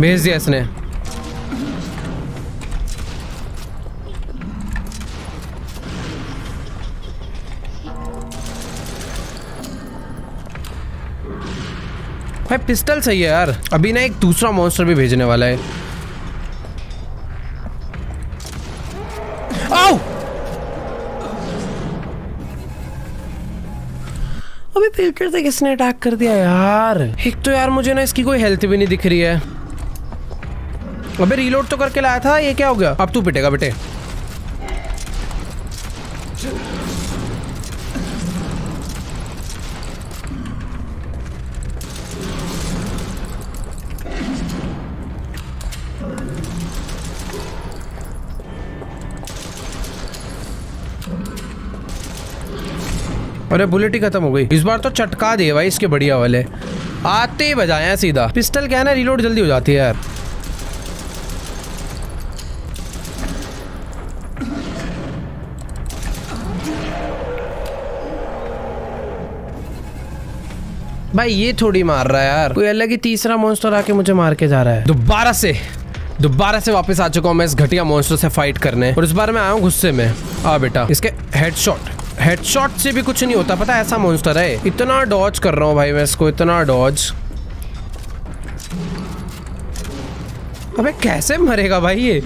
भेज दिया इसने। भाई पिस्टल सही है यार। अभी ना एक दूसरा मॉन्स्टर भी भेजने वाला है। आओ! अबे फिल्टर से किसने अटैक कर दिया यार? एक तो यार मुझे ना इसकी कोई हेल्थ भी नहीं दिख रही है। अबे रीलोड तो करके लाया था। ये क्या हो गया? अब तू पिटेगा बेटे। अरे बुलेट ही खत्म हो गई। इस बार तो चटका दिए भाई इसके बढ़िया वाले। आते ही बजाए सीधा। पिस्टल क्या है ना, रीलोड जल्दी हो जाती है यार। भाई ये थोड़ी मार रहा है यार। कोई अलग ही तीसरा मॉन्स्टर आके मुझे मार के जा रहा है। दोबारा से वापस आ चुका हूँ मैं इस घटिया मॉन्स्टर से फाइट करने। और इस बार मैं आया हूँ गुस्से में। आ बेटा, इसके हेडशॉट से भी कुछ नहीं होता, पता है? ऐसा मॉन्स्टर है। इतना डॉज कर रहा हूँ भाई मैं इसको, इतना डॉज। अबे कैसे मरेगा भाई ये?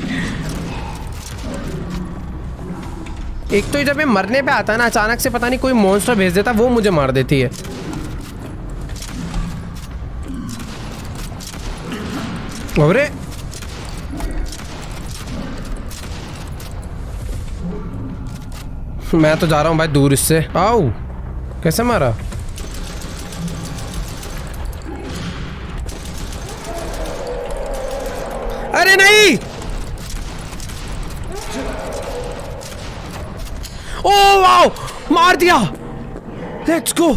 एक तो जब ये मरने पे आता है ना, अचानक से पता नहीं कोई मॉन्स्टर भेज देता, वो मुझे मार देती है। अरे मैं तो जा रहा हूँ भाई दूर इससे। आओ, कैसे मारा? अरे नहीं, ओ वाओ, मार दिया। Let's go.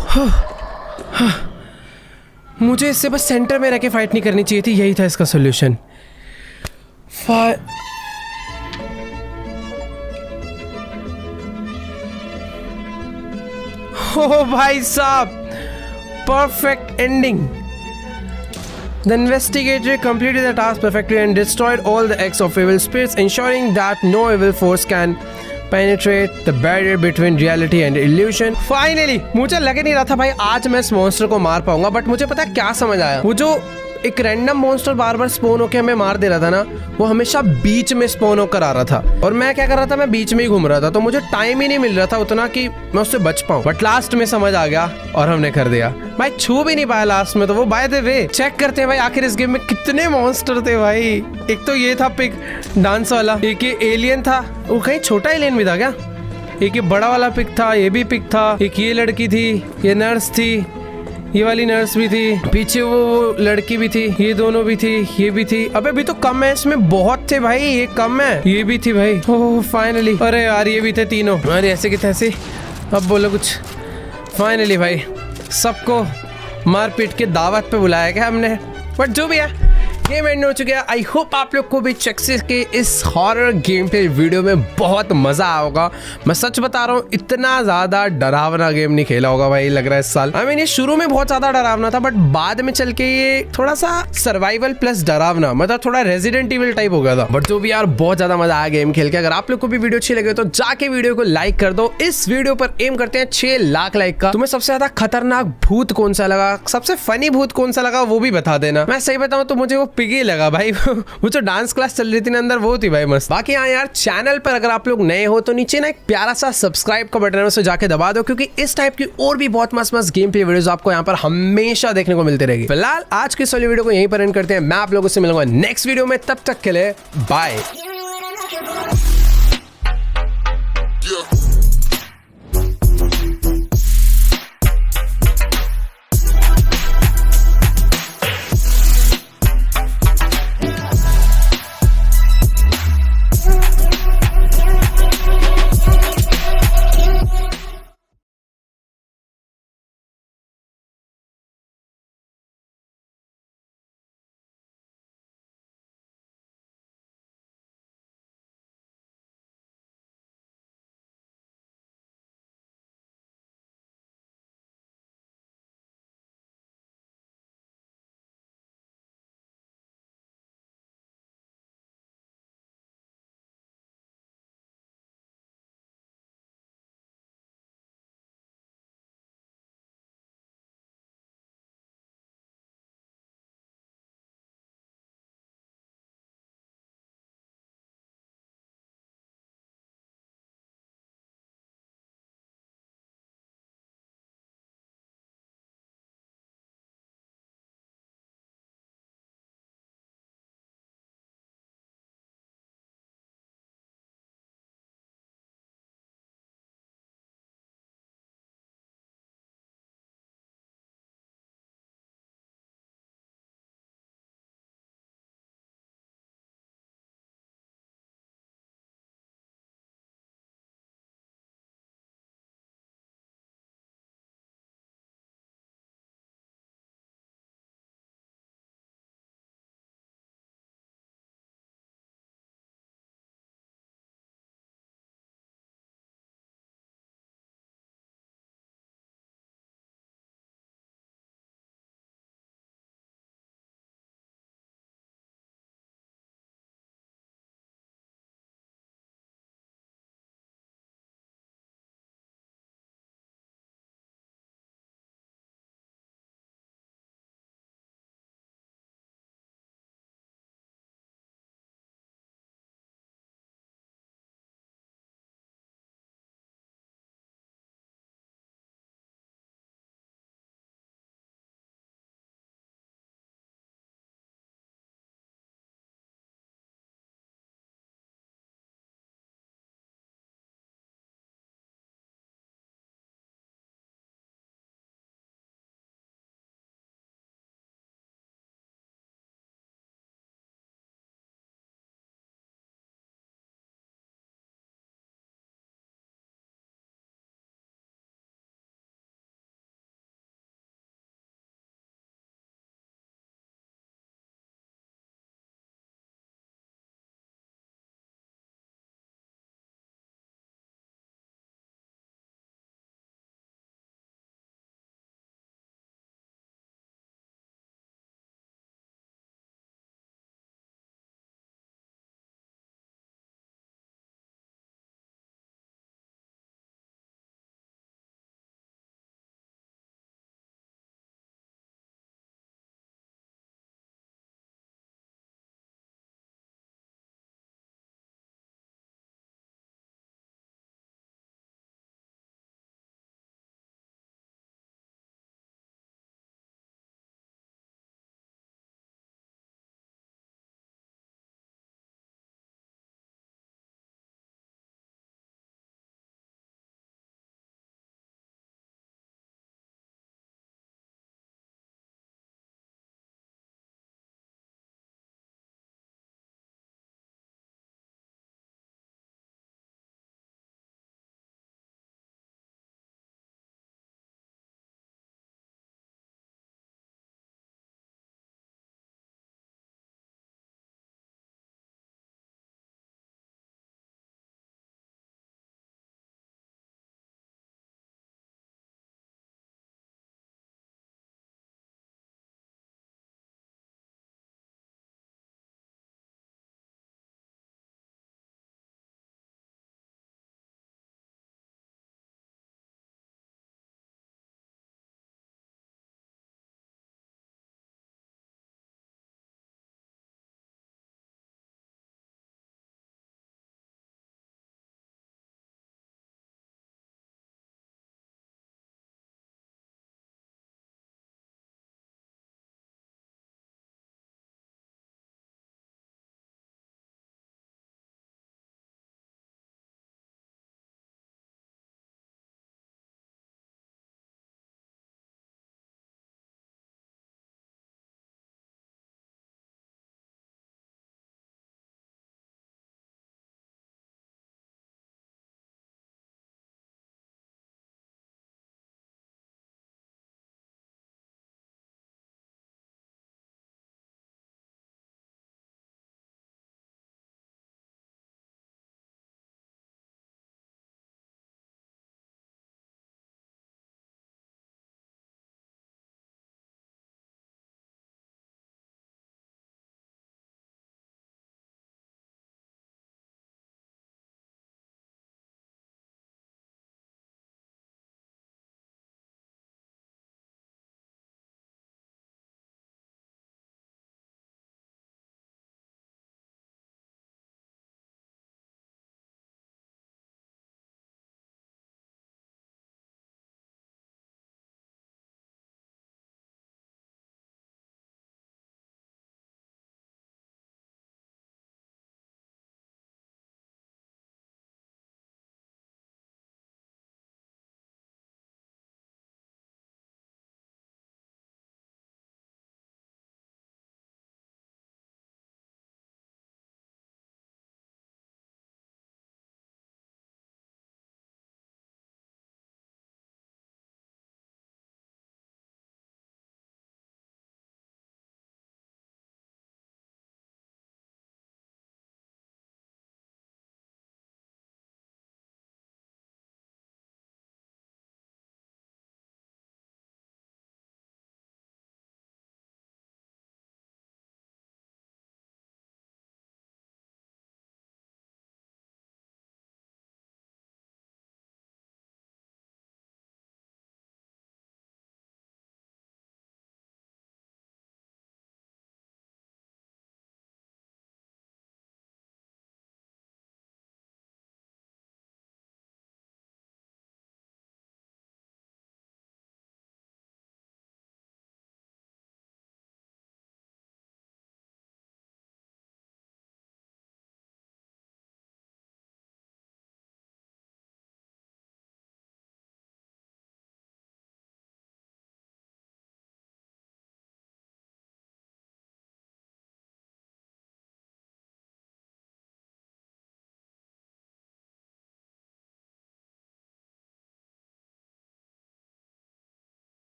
मुझे इससे बस सेंटर में रह के फाइट नहीं करनी चाहिए थी, यही था इसका सोल्यूशन। ओ भाई साहब, perfect ending. The investigator completed the task perfectly and destroyed all the eggs of evil spirits, ensuring that no evil force can penetrate the barrier between reality and illusion. Finally, मुझे लग नहीं रहा था भाई आज मैं इस मॉन्स्टर को मार पाऊंगा, बट मुझे पता है क्या समझ आया। वो जो एक रैंडम मॉन्स्टर बार बार स्पॉन होकर हमें मार दे रहा था ना, वो हमेशा बीच में स्पॉन होकर आ रहा था, और मैं क्या कर रहा था, मैं बीच में ही घूम रहा था, तो मुझे टाइम ही नहीं मिल रहा था उतना कि मैं उससे बच पाऊं। बट लास्ट में समझ आ गया और हमने कर दिया भाई। छू भी नहीं पाया लास्ट में तो वो। बाय द वे, चेक करते हैं भाई आखिर इस गेम में कितने मॉन्स्टर थे भाई। एक तो ये था पिग डांस वाला, एक ये एलियन था, वो कहीं छोटा एलियन भी था क्या? एक ये बड़ा वाला पिग था, ये भी पिग था, एक ये लड़की थी, ये नर्स थी, ये वाली नर्स भी थी, पीछे वो लड़की भी थी, ये दोनों भी थी, ये भी थी। अबे भी तो कम है, इसमें बहुत थे भाई, ये कम है। ये भी थी भाई। ओह फाइनली। अरे यार ये भी थे तीनों। अरे ऐसे की तैसे। अब बोलो कुछ। फाइनली भाई सबको मारपीट के दावत पे बुलाया गया हमने, बट जो भी है गेम एंड हो चुका है। आई होप आप लोग को भी चक्सी के इस हॉरर गेम प्ले वीडियो में बहुत मजा आया होगा। मैं सच बता रहा हूँ, इतना ज्यादा डरावना गेम नहीं खेला होगा भाई लग रहा है इस साल। आई मीन ये शुरू में बहुत ज्यादा डरावना था, बट बाद में चल के ये थोड़ा सा सर्वाइवल प्लस डरावना, मतलब थोड़ा रेजिडेंट इविल टाइप हो गया था। बट जो भी यार बहुत ज्यादा मजा आया गेम खेल के। अगर आप लोग को भी वीडियो अच्छी लगे तो जाके वीडियो को लाइक कर दो। इस वीडियो पर एम करते हैं 6 लाख लाइक का। तुम्हें सबसे ज्यादा खतरनाक भूत कौन सा लगा, सबसे फनी भूत कौन सा लगा, वो भी बता देना। मैं सही बताऊं तो मुझे वो पिगी लगा भाई। वो जो डांस क्लास चल रही थी ना अंदर, वो थी भाई मस्त। बाकी हाँ यार, चैनल पर अगर आप लोग नए हो तो नीचे ना एक प्यारा सा सब्सक्राइब का बटन है, उसे जाके दबा दो, क्योंकि इस टाइप की और भी बहुत मस्त मस्त गेम प्ले वीडियोस आपको यहाँ पर हमेशा देखने को मिलती रहेगी। फिलहाल आज की इस वाली वीडियो को यहीं पर एंड करते हैं। मैं आप लोगों से मिलूंगा नेक्स्ट वीडियो में, तब तक के लिए बाय।